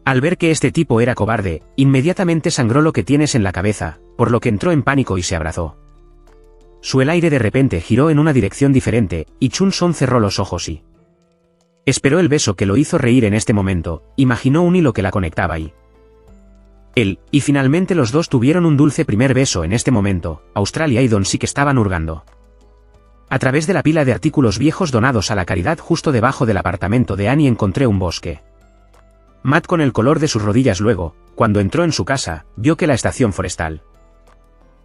Al ver que este tipo era cobarde, inmediatamente sangró lo que tienes en la cabeza, por lo que entró en pánico y se abrazó. El aire de repente giró en una dirección diferente, y Chun Son cerró los ojos y esperó el beso que lo hizo reír. En este momento, imaginó un hilo que la conectaba y finalmente los dos tuvieron un dulce primer beso. En este momento, Australia y Don Sik estaban hurgando a través de la pila de artículos viejos donados a la caridad justo debajo del apartamento de Annie. Encontré un bosque mat con el color de sus rodillas. Luego, cuando entró en su casa, vio que la estación forestal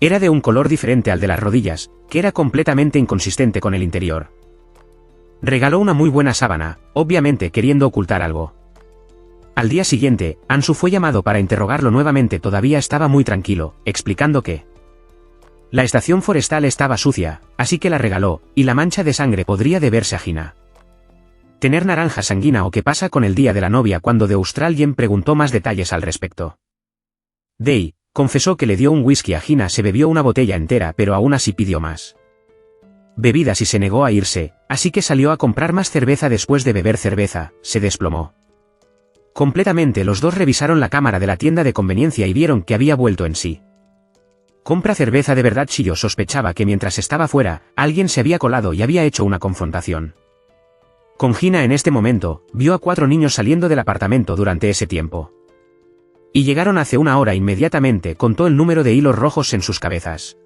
era de un color diferente al de las rodillas, que era completamente inconsistente con el interior. Regaló una muy buena sábana, obviamente queriendo ocultar algo. Al día siguiente, Ansu fue llamado para interrogarlo nuevamente. Todavía estaba muy tranquilo, explicando que la estación forestal estaba sucia, así que la regaló, y la mancha de sangre podría deberse a Hina. ¿Tener naranja sanguínea o qué pasa con el día de la novia? Cuando de Australien preguntó más detalles al respecto. Dei confesó que le dio un whisky a Hina. Se bebió una botella entera, pero aún así pidió más bebidas y se negó a irse, así que salió a comprar más cerveza. Después de beber cerveza, se desplomó completamente. Los dos revisaron la cámara de la tienda de conveniencia y vieron que había vuelto en sí. ¿Compra cerveza de verdad? Chiyo sospechaba que mientras estaba fuera, alguien se había colado y había hecho una confrontación con Hina. En este momento, vio a 4 niños saliendo del apartamento durante ese tiempo. Y llegaron hace una hora. Inmediatamente contó el número de hilos rojos en sus cabezas.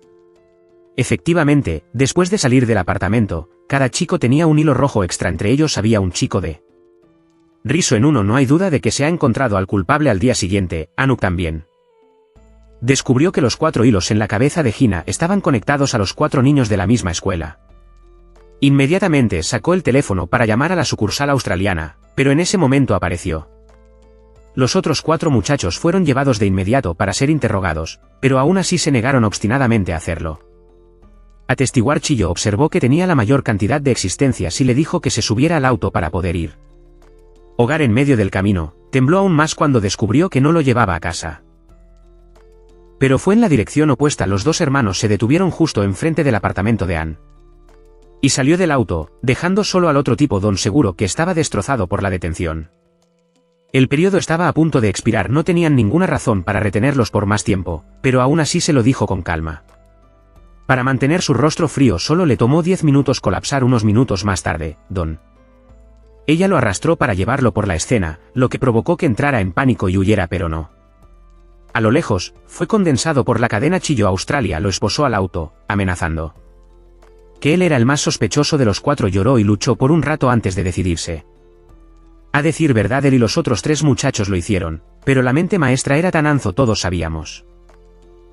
Efectivamente, después de salir del apartamento, cada chico tenía un hilo rojo extra. Entre ellos había un chico de riso en uno. No hay duda de que se ha encontrado al culpable. Al día siguiente, Anuk también descubrió que los 4 hilos en la cabeza de Hina estaban conectados a los 4 niños de la misma escuela. Inmediatamente sacó el teléfono para llamar a la sucursal australiana, pero en ese momento apareció. Los otros 4 muchachos fueron llevados de inmediato para ser interrogados, pero aún así se negaron obstinadamente a hacerlo. Atestiguar Chiyo observó que tenía la mayor cantidad de existencias y le dijo que se subiera al auto para poder ir. Hogar en medio del camino, tembló aún más cuando descubrió que no lo llevaba a casa. Pero fue en la dirección opuesta. Los dos hermanos se detuvieron justo enfrente del apartamento de Ann. Y salió del auto, dejando solo al otro tipo, Don Seguro, que estaba destrozado por la detención. El periodo estaba a punto de expirar. No tenían ninguna razón para retenerlos por más tiempo, pero aún así se lo dijo con calma. Para mantener su rostro frío solo le tomó 10 minutos colapsar. Unos minutos más tarde, ella lo arrastró para llevarlo por la escena, lo que provocó que entrara en pánico y huyera, pero no. A lo lejos, fue condensado por la cadena. Chiyo Australia lo esposó al auto, amenazando que él era el más sospechoso de los 4. Lloró y luchó por un rato antes de decidirse. A decir verdad, él y los otros 3 muchachos lo hicieron, pero la mente maestra era tan Anzo. Todos sabíamos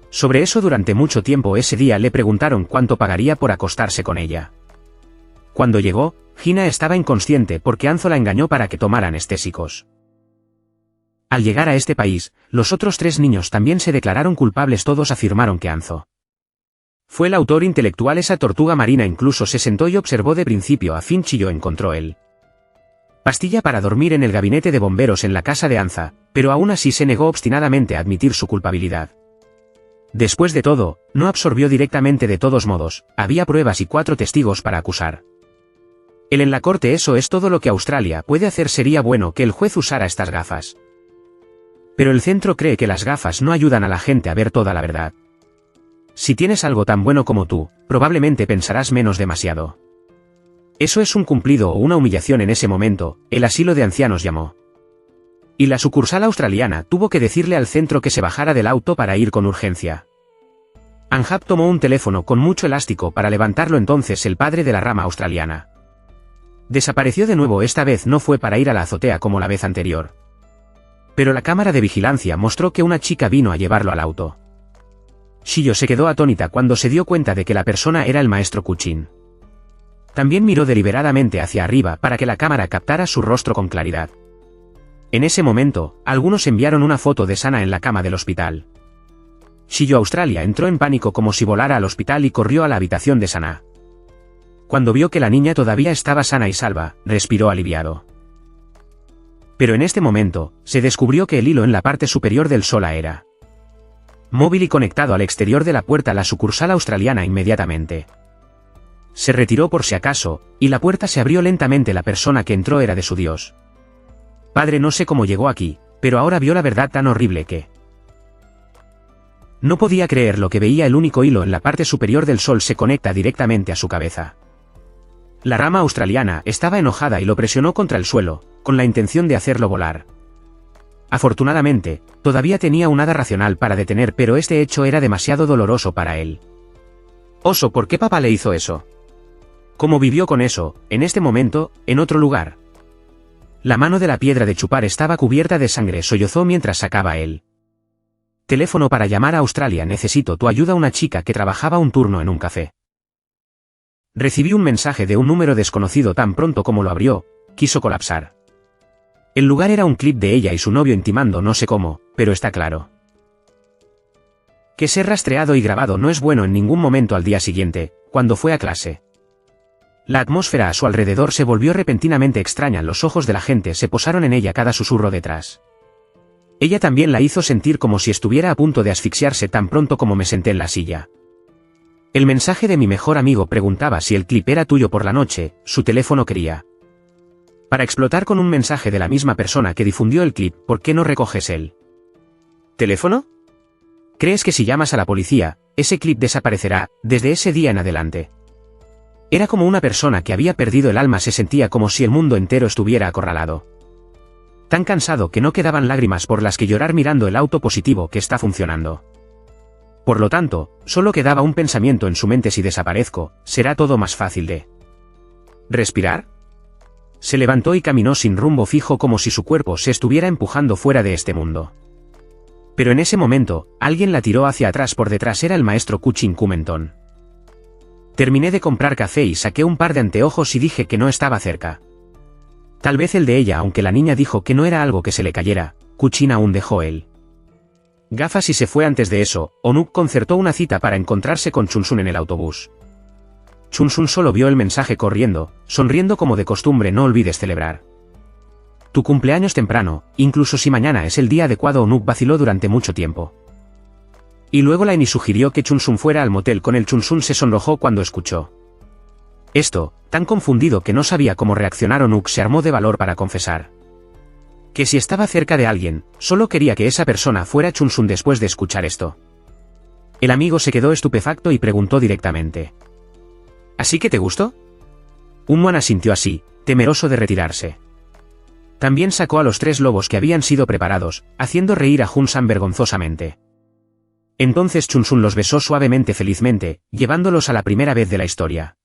sobre eso durante mucho tiempo. Ese día le preguntaron cuánto pagaría por acostarse con ella. Cuando llegó, Hina estaba inconsciente porque Anzo la engañó para que tomara anestésicos. Al llegar a este país, los otros 3 niños también se declararon culpables. Todos afirmaron que Anzo fue el autor intelectual. Esa tortuga marina incluso se sentó y observó de principio a fin. Chiyo encontró él pastilla para dormir en el gabinete de bomberos en la casa de Anza, pero aún así se negó obstinadamente a admitir su culpabilidad. Después de todo, no absorbió directamente de todos modos, había pruebas y 4 testigos para acusar. En la corte eso es todo lo que Australia puede hacer. Sería bueno que el juez usara estas gafas. Pero el centro cree que las gafas no ayudan a la gente a ver toda la verdad. Si tienes algo tan bueno como tú, probablemente pensarás menos demasiado. Eso es un cumplido o una humillación. En ese momento, el asilo de ancianos llamó. Y la sucursal australiana tuvo que decirle al centro que se bajara del auto para ir con urgencia. Anhab tomó un teléfono con mucho elástico para levantarlo. Entonces el padre de la rama australiana desapareció de nuevo. Esta vez no fue para ir a la azotea como la vez anterior. Pero la cámara de vigilancia mostró que una chica vino a llevarlo al auto. Shiyo se quedó atónita cuando se dio cuenta de que la persona era el maestro Kuchin. También miró deliberadamente hacia arriba para que la cámara captara su rostro con claridad. En ese momento, algunos enviaron una foto de Sana en la cama del hospital. Shiyo Australia entró en pánico como si volara al hospital y corrió a la habitación de Sana. Cuando vio que la niña todavía estaba sana y salva, respiró aliviado. Pero en este momento, se descubrió que el hilo en la parte superior del sola era móvil y conectado al exterior de la puerta. La sucursal australiana inmediatamente se retiró por si acaso, y la puerta se abrió lentamente. La persona que entró era de su dios. Padre, no sé cómo llegó aquí, pero ahora vio la verdad tan horrible que no podía creer lo que veía. El único hilo en la parte superior del sol se conecta directamente a su cabeza. La rama australiana estaba enojada y lo presionó contra el suelo, con la intención de hacerlo volar. Afortunadamente, todavía tenía un hada racional para detener, pero este hecho era demasiado doloroso para él. Oso, ¿por qué papá le hizo eso? ¿Cómo vivió con eso, en este momento, en otro lugar? La mano de la piedra de chupar estaba cubierta de sangre. Sollozó mientras sacaba el teléfono para llamar a Australia. Necesito tu ayuda. Una chica que trabajaba un turno en un café. Recibí un mensaje de un número desconocido. Tan pronto como lo abrió, quiso colapsar. El lugar era un clip de ella y su novio intimando, no sé cómo, pero está claro que ser rastreado y grabado no es bueno en ningún momento. Al día siguiente, cuando fue a clase, la atmósfera a su alrededor se volvió repentinamente extraña. Los ojos de la gente se posaron en ella, cada susurro detrás. Ella también la hizo sentir como si estuviera a punto de asfixiarse. Tan pronto como me senté en la silla, el mensaje de mi mejor amigo preguntaba si el clip era tuyo. Por la noche, su teléfono quería para explotar con un mensaje de la misma persona que difundió el clip. ¿Por qué no recoges el teléfono? ¿Crees que si llamas a la policía, ese clip desaparecerá? Desde ese día en adelante, era como una persona que había perdido el alma. Se sentía como si el mundo entero estuviera acorralado. Tan cansado que no quedaban lágrimas por las que llorar mirando el auto positivo que está funcionando. Por lo tanto, solo quedaba un pensamiento en su mente: si desaparezco, será todo más fácil de respirar. Se levantó y caminó sin rumbo fijo, como si su cuerpo se estuviera empujando fuera de este mundo. Pero en ese momento, alguien la tiró hacia atrás por detrás. Era el maestro Kuchin Kumenton. Terminé de comprar café y saqué un par de anteojos y dije que no estaba cerca. Tal vez el de ella, aunque la niña dijo que no era algo que se le cayera. Kuchin aún dejó él gafas y se fue. Antes de eso, Onuk concertó una cita para encontrarse con Chunsun en el autobús. Chunsun solo vio el mensaje corriendo, sonriendo como de costumbre. No olvides celebrar tu cumpleaños temprano, incluso si mañana es el día adecuado. Onuk vaciló durante mucho tiempo. Y luego Laini sugirió que Chunsun fuera al motel con él. Chunsun se sonrojó cuando escuchó esto, tan confundido que no sabía cómo reaccionar. Onuk se armó de valor para confesar que si estaba cerca de alguien, solo quería que esa persona fuera Chunsun. Después de escuchar esto, el amigo se quedó estupefacto y preguntó directamente: ¿así que te gustó? Unwan asintió así, temeroso de retirarse. También sacó a los 3 lobos que habían sido preparados, haciendo reír a Hunsan vergonzosamente. Entonces Chunsun los besó suavemente, felizmente, llevándolos a la primera vez de la historia.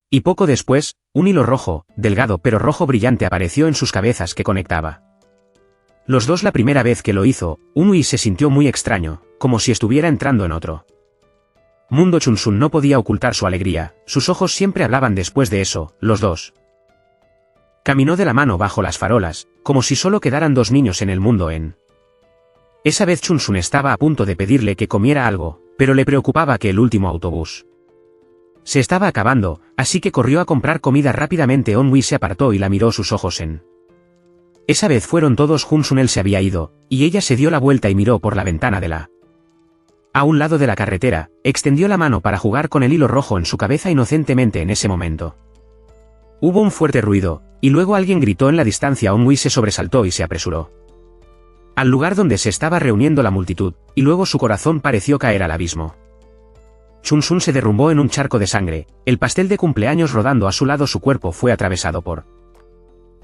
Y poco después, un hilo rojo, delgado pero rojo brillante, apareció en sus cabezas que conectaba los dos. La primera vez que lo hizo, Unui se sintió muy extraño, como si estuviera entrando en otro mundo. Chunsun no podía ocultar su alegría, sus ojos siempre hablaban. Después de eso, los dos caminó de la mano bajo las farolas, como si solo quedaran 2 niños en el mundo. Esa vez Chunsun estaba a punto de pedirle que comiera algo, pero le preocupaba que el último autobús se estaba acabando, así que corrió a comprar comida rápidamente. Onui se apartó y la miró. Sus ojos esa vez fueron todos. Hunsun él se había ido, y ella se dio la vuelta y miró por la ventana de la a un lado de la carretera, extendió la mano para jugar con el hilo rojo en su cabeza inocentemente en ese momento. Hubo un fuerte ruido, y luego alguien gritó en la distancia. Onwee se sobresaltó y se apresuró al lugar donde se estaba reuniendo la multitud, y luego su corazón pareció caer al abismo. Chun Sun se derrumbó en un charco de sangre, el pastel de cumpleaños rodando a su lado. Su cuerpo fue atravesado por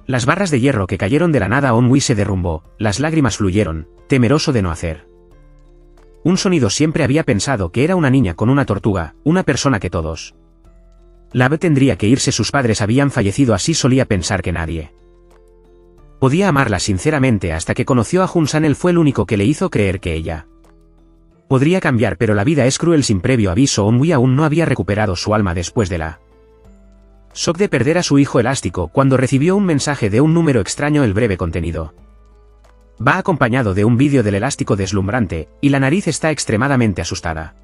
las barras de hierro que cayeron de la nada. Onwee se derrumbó, las lágrimas fluyeron, temeroso de no hacer un sonido. Siempre había pensado que era una niña con una tortuga, una persona que todos la tendría que irse. Sus padres habían fallecido, así solía pensar que nadie podía amarla sinceramente hasta que conoció a Hun San. Él fue el único que le hizo creer que ella podría cambiar, pero la vida es cruel. Sin previo aviso, Onwee aún no había recuperado su alma después de la shock de perder a su hijo elástico cuando recibió un mensaje de un número extraño. El breve contenido va acompañado de un vídeo del elástico deslumbrante, y la nariz está extremadamente asustada.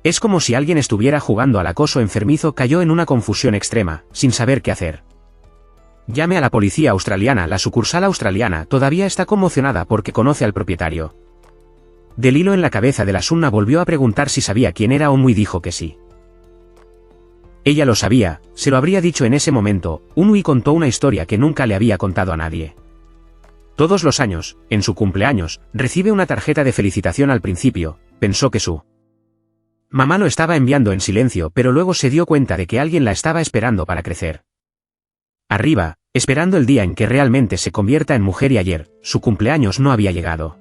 Es como si alguien estuviera jugando al acoso enfermizo. Cayó en una confusión extrema, sin saber qué hacer. Llame a la policía australiana. La sucursal australiana todavía está conmocionada porque conoce al propietario del hilo en la cabeza de la Sunna. Volvió a preguntar si sabía quién era. Onwee dijo que sí. Ella lo sabía, se lo habría dicho en ese momento. Onwee contó una historia que nunca le había contado a nadie. Todos los años, en su cumpleaños, recibe una tarjeta de felicitación. Al principio, pensó que su mamá lo estaba enviando en silencio, pero luego se dio cuenta de que alguien la estaba esperando para crecer. Arriba, esperando el día en que realmente se convierta en mujer, y ayer, su cumpleaños no había llegado.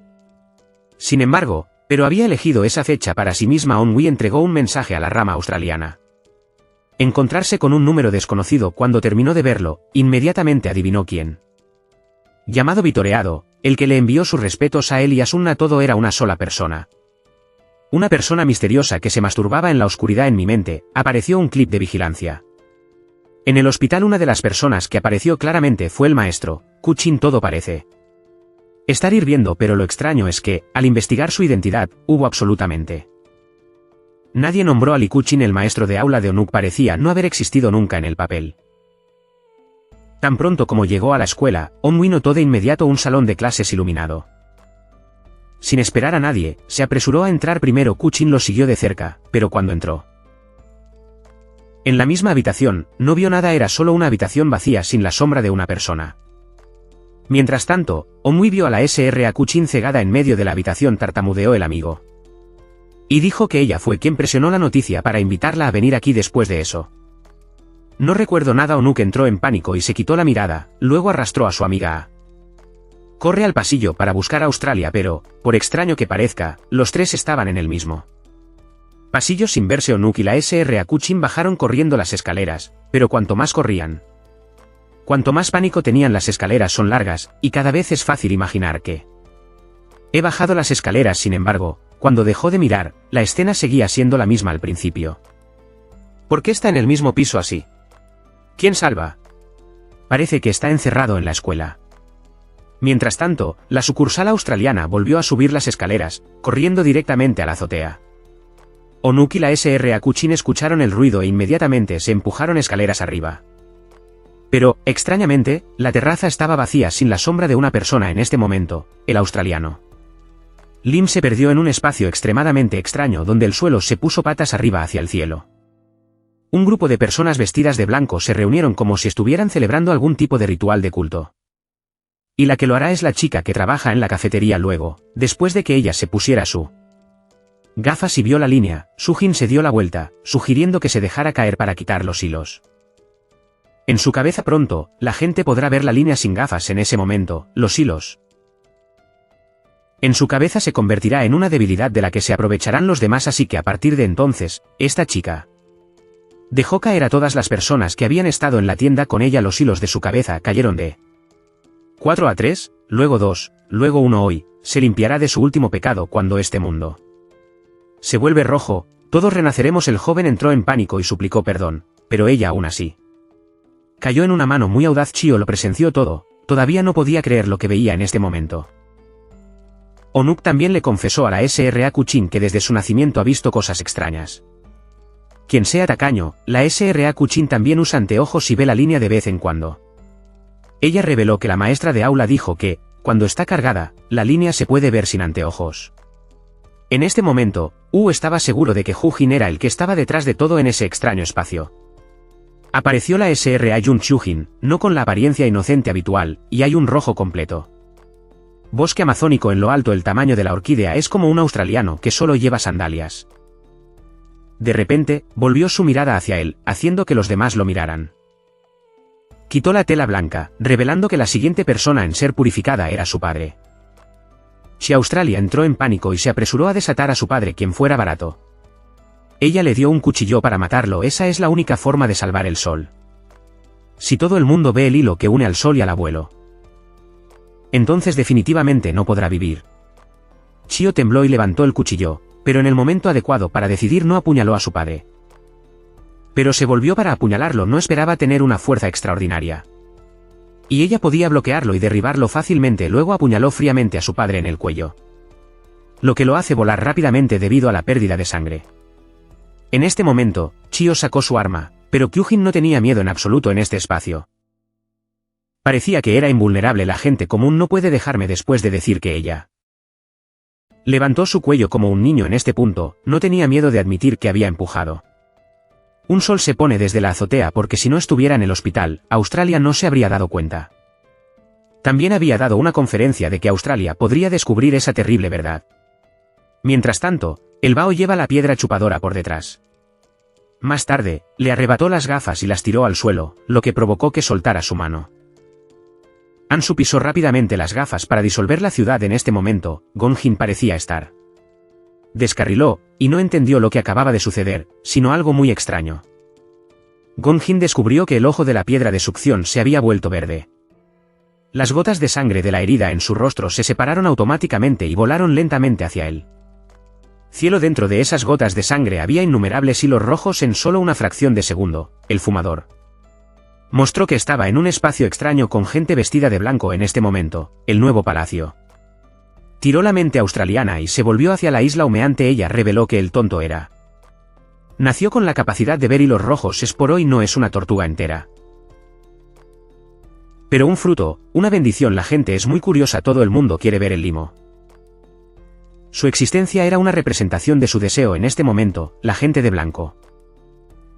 Sin embargo, pero había elegido esa fecha para sí misma. Onwee entregó un mensaje a la rama australiana. Encontrarse con un número desconocido. Cuando terminó de verlo, inmediatamente adivinó quién. Llamado Vitoreado, el que le envió sus respetos a él y a Sunna. Todo era una sola persona. Una persona misteriosa que se masturbaba en la oscuridad. En mi mente, apareció un clip de vigilancia. En el hospital, una de las personas que apareció claramente fue el maestro, Kuchin. Todo parece estar hirviendo, pero lo extraño es que, al investigar su identidad, hubo absolutamente nadie. Nombró a Lee Kuchin. El maestro de aula de Onuk parecía no haber existido nunca en el papel. Tan pronto como llegó a la escuela, Onwee notó de inmediato un salón de clases iluminado. Sin esperar a nadie, se apresuró a entrar primero. Kuchin lo siguió de cerca, pero cuando entró en la misma habitación, no vio nada. Era solo una habitación vacía sin la sombra de una persona. Mientras tanto, Onwee vio a la Sra. Kuchin cegada en medio de la habitación. Tartamudeó el amigo y dijo que ella fue quien presionó la noticia para invitarla a venir aquí. Después de eso, no recuerdo nada. Onuk entró en pánico y se quitó la mirada, luego arrastró a su amiga. Corre al pasillo para buscar a Australia, pero, por extraño que parezca, los tres estaban en el mismo pasillo. Sin verse, Onuk y la Sra. Kuchin bajaron corriendo las escaleras, pero cuanto más corrían, cuanto más pánico tenían. Las escaleras son largas, y cada vez es fácil imaginar que he bajado las escaleras. Sin embargo, cuando dejó de mirar, la escena seguía siendo la misma al principio. ¿Por qué está en el mismo piso así? ¿Quién salva? Parece que está encerrado en la escuela. Mientras tanto, la sucursal australiana volvió a subir las escaleras, corriendo directamente a la azotea. Onuk y la Sra. Kuchin escucharon el ruido e inmediatamente se empujaron escaleras arriba. Pero, extrañamente, la terraza estaba vacía, sin la sombra de una persona en este momento, el australiano. Lim se perdió en un espacio extremadamente extraño donde el suelo se puso patas arriba hacia el cielo. Un grupo de personas vestidas de blanco se reunieron como si estuvieran celebrando algún tipo de ritual de culto. Y la que lo hará es la chica que trabaja en la cafetería. Luego, después de que ella se pusiera su gafas y vio la línea, Sujin se dio la vuelta, sugiriendo que se dejara caer para quitar los hilos. En su cabeza pronto, la gente podrá ver la línea sin gafas. En ese momento, los hilos en su cabeza se convertirá en una debilidad de la que se aprovecharán los demás. Así que a partir de entonces, esta chica dejó caer a todas las personas que habían estado en la tienda con ella. Los hilos de su cabeza cayeron de 4 a 3, luego 2, luego 1. Hoy, se limpiará de su último pecado cuando este mundo se vuelve rojo. Todos renaceremos. El joven entró en pánico y suplicó perdón, pero ella aún así cayó en una mano muy audaz. Chio lo presenció todo, todavía no podía creer lo que veía en este momento. Onuk también le confesó a la Sra. Kuchin que desde su nacimiento ha visto cosas extrañas. Quien sea tacaño, la Sra. Kuchin también usa anteojos y ve la línea de vez en cuando. Ella reveló que la maestra de aula dijo que, cuando está cargada, la línea se puede ver sin anteojos. En este momento, estaba seguro de que Hu Jin era el que estaba detrás de todo en ese extraño espacio. Apareció la Sra Yun Chujin, no con la apariencia inocente habitual, y hay un rojo completo. Bosque amazónico en lo alto. El tamaño de la orquídea es como un australiano que solo lleva sandalias. De repente, volvió su mirada hacia él, haciendo que los demás lo miraran. Quitó la tela blanca, revelando que la siguiente persona en ser purificada era su padre. Chi Australia entró en pánico y se apresuró a desatar a su padre, quien fuera barato. Ella le dio un cuchillo para matarlo. Esa es la única forma de salvar el sol. Si todo el mundo ve el hilo que une al sol y al abuelo, entonces definitivamente no podrá vivir. Chio tembló y levantó el cuchillo, pero en el momento adecuado para decidir no apuñaló a su padre. Pero se volvió para apuñalarlo. No esperaba tener una fuerza extraordinaria. Y ella podía bloquearlo y derribarlo fácilmente. Luego apuñaló fríamente a su padre en el cuello, lo que lo hace volar rápidamente debido a la pérdida de sangre. En este momento, Chio sacó su arma, pero Kyujin no tenía miedo en absoluto en este espacio. Parecía que era invulnerable. La gente común no puede dejarme después de decir que ella. Levantó su cuello como un niño en este punto. No tenía miedo de admitir que había empujado. Un sol se pone desde la azotea porque si no estuviera en el hospital, Australia no se habría dado cuenta. También había dado una conferencia de que Australia podría descubrir esa terrible verdad. Mientras tanto, el Bao lleva la piedra chupadora por detrás. Más tarde, le arrebató las gafas y las tiró al suelo, lo que provocó que soltara su mano. Ansu pisó rápidamente las gafas para disolver la ciudad. En este momento, Gonjin parecía estar descarriló, y no entendió lo que acababa de suceder, sino algo muy extraño. Gonjin descubrió que el ojo de la piedra de succión se había vuelto verde. Las gotas de sangre de la herida en su rostro se separaron automáticamente y volaron lentamente hacia él. Cielo, dentro de esas gotas de sangre había innumerables hilos rojos en solo una fracción de segundo. El fumador mostró que estaba en un espacio extraño con gente vestida de blanco en este momento, el nuevo palacio. Tiró la mente australiana y se volvió hacia la isla humeante. Ella reveló que el tonto era. Nació con la capacidad de ver hilos rojos. Es por hoy, no es una tortuga entera, pero un fruto, una bendición. La gente es muy curiosa. Todo el mundo quiere ver el limo. Su existencia era una representación de su deseo. En este momento, la gente de blanco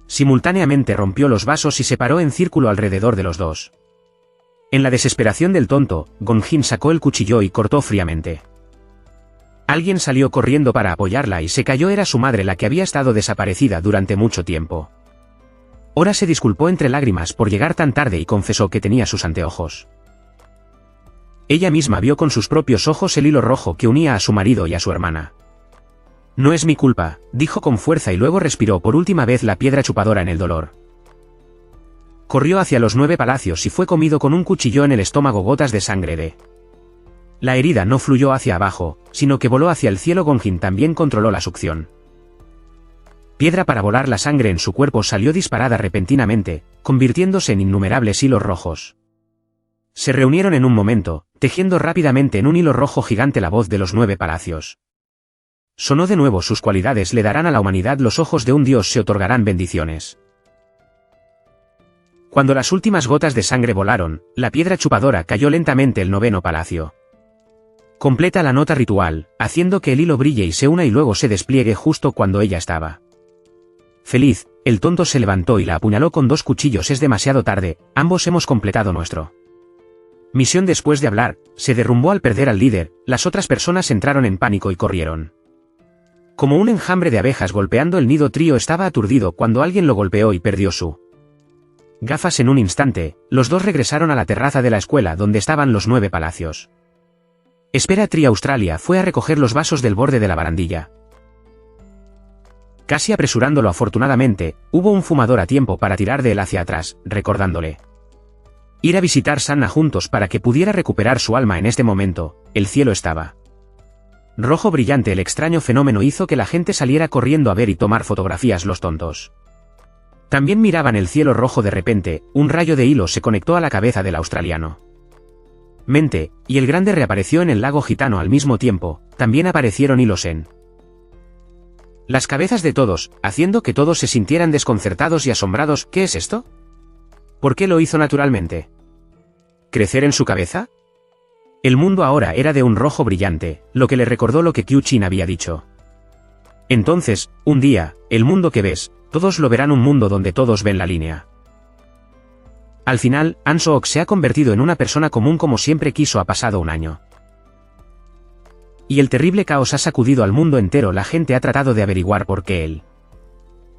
simultáneamente rompió los vasos y se paró en círculo alrededor de los dos. En la desesperación del tonto, Gonjin sacó el cuchillo y cortó fríamente. Alguien salió corriendo para apoyarla y se cayó. Era su madre, la que había estado desaparecida durante mucho tiempo. Ora se disculpó entre lágrimas por llegar tan tarde y confesó que tenía sus anteojos. Ella misma vio con sus propios ojos el hilo rojo que unía a su marido y a su hermana. No es mi culpa, dijo con fuerza y luego respiró por última vez la piedra chupadora en el dolor. Corrió hacia los 9 palacios y fue comido con un cuchillo en el estómago. Gotas de sangre de la herida no fluyó hacia abajo, sino que voló hacia el cielo. Gonjin también controló la succión. Piedra para volar. La sangre en su cuerpo salió disparada repentinamente, convirtiéndose en innumerables hilos rojos. Se reunieron en un momento, tejiendo rápidamente en un hilo rojo gigante. La voz de los 9 palacios sonó de nuevo. Sus cualidades le darán a la humanidad los ojos de un dios. Se otorgarán bendiciones. Cuando las últimas gotas de sangre volaron, la piedra chupadora cayó lentamente. El 9º palacio completa la nota ritual, haciendo que el hilo brille y se una y luego se despliegue justo cuando ella estaba feliz. El tonto se levantó y la apuñaló con 2 cuchillos. Es demasiado tarde, ambos hemos completado nuestro misión. Después de hablar, se derrumbó al perder al líder. Las otras personas entraron en pánico y corrieron como un enjambre de abejas golpeando el nido. Trío estaba aturdido cuando alguien lo golpeó y perdió su gafas. En un instante, los dos regresaron a la terraza de la escuela donde estaban los 9 palacios. Espera. Tri Australia fue a recoger los vasos del borde de la barandilla, casi apresurándolo. Afortunadamente, hubo un fumador a tiempo para tirar de él hacia atrás, recordándole ir a visitar Sanna juntos para que pudiera recuperar su alma. En este momento, el cielo estaba rojo brillante. El extraño fenómeno hizo que la gente saliera corriendo a ver y tomar fotografías. Los tontos también miraban el cielo rojo. De repente, un rayo de hilo se conectó a la cabeza del australiano. Mente, y el grande reapareció en el lago gitano al mismo tiempo. También aparecieron hilos en las cabezas de todos, haciendo que todos se sintieran desconcertados y asombrados. ¿Qué es esto? ¿Por qué lo hizo naturalmente? ¿Crecer en su cabeza? El mundo ahora era de un rojo brillante, lo que le recordó lo que Kyujin había dicho. Entonces, un día, el mundo que ves, todos lo verán, un mundo donde todos ven la línea. Al final, An Sook se ha convertido en una persona común como siempre quiso. Ha pasado un año. Y el terrible caos ha sacudido al mundo entero. La gente ha tratado de averiguar por qué él.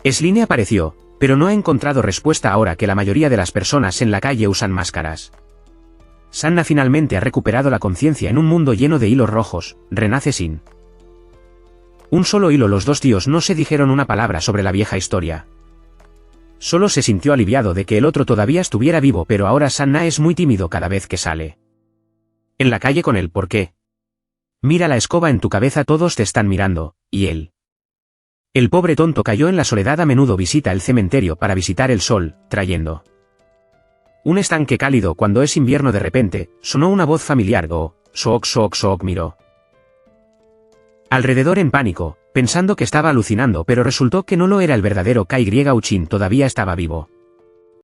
Sline apareció, pero no ha encontrado respuesta ahora que la mayoría de las personas en la calle usan máscaras. Sanna finalmente ha recuperado la conciencia en un mundo lleno de hilos rojos. Renace sin un solo hilo. Los dos tíos no se dijeron una palabra sobre la vieja historia. Solo se sintió aliviado de que el otro todavía estuviera vivo, pero ahora Sanna es muy tímido cada vez que sale en la calle con él. ¿Por qué? Mira la escoba en tu cabeza, todos te están mirando, y él. El pobre tonto cayó en la soledad. A menudo visita el cementerio para visitar el sol, trayendo un estanque cálido. Cuando es invierno de repente, sonó una voz familiar. Oh, Sook. Sook miró alrededor en pánico, pensando que estaba alucinando, pero resultó que no lo era. El verdadero Kai Uchin todavía estaba vivo.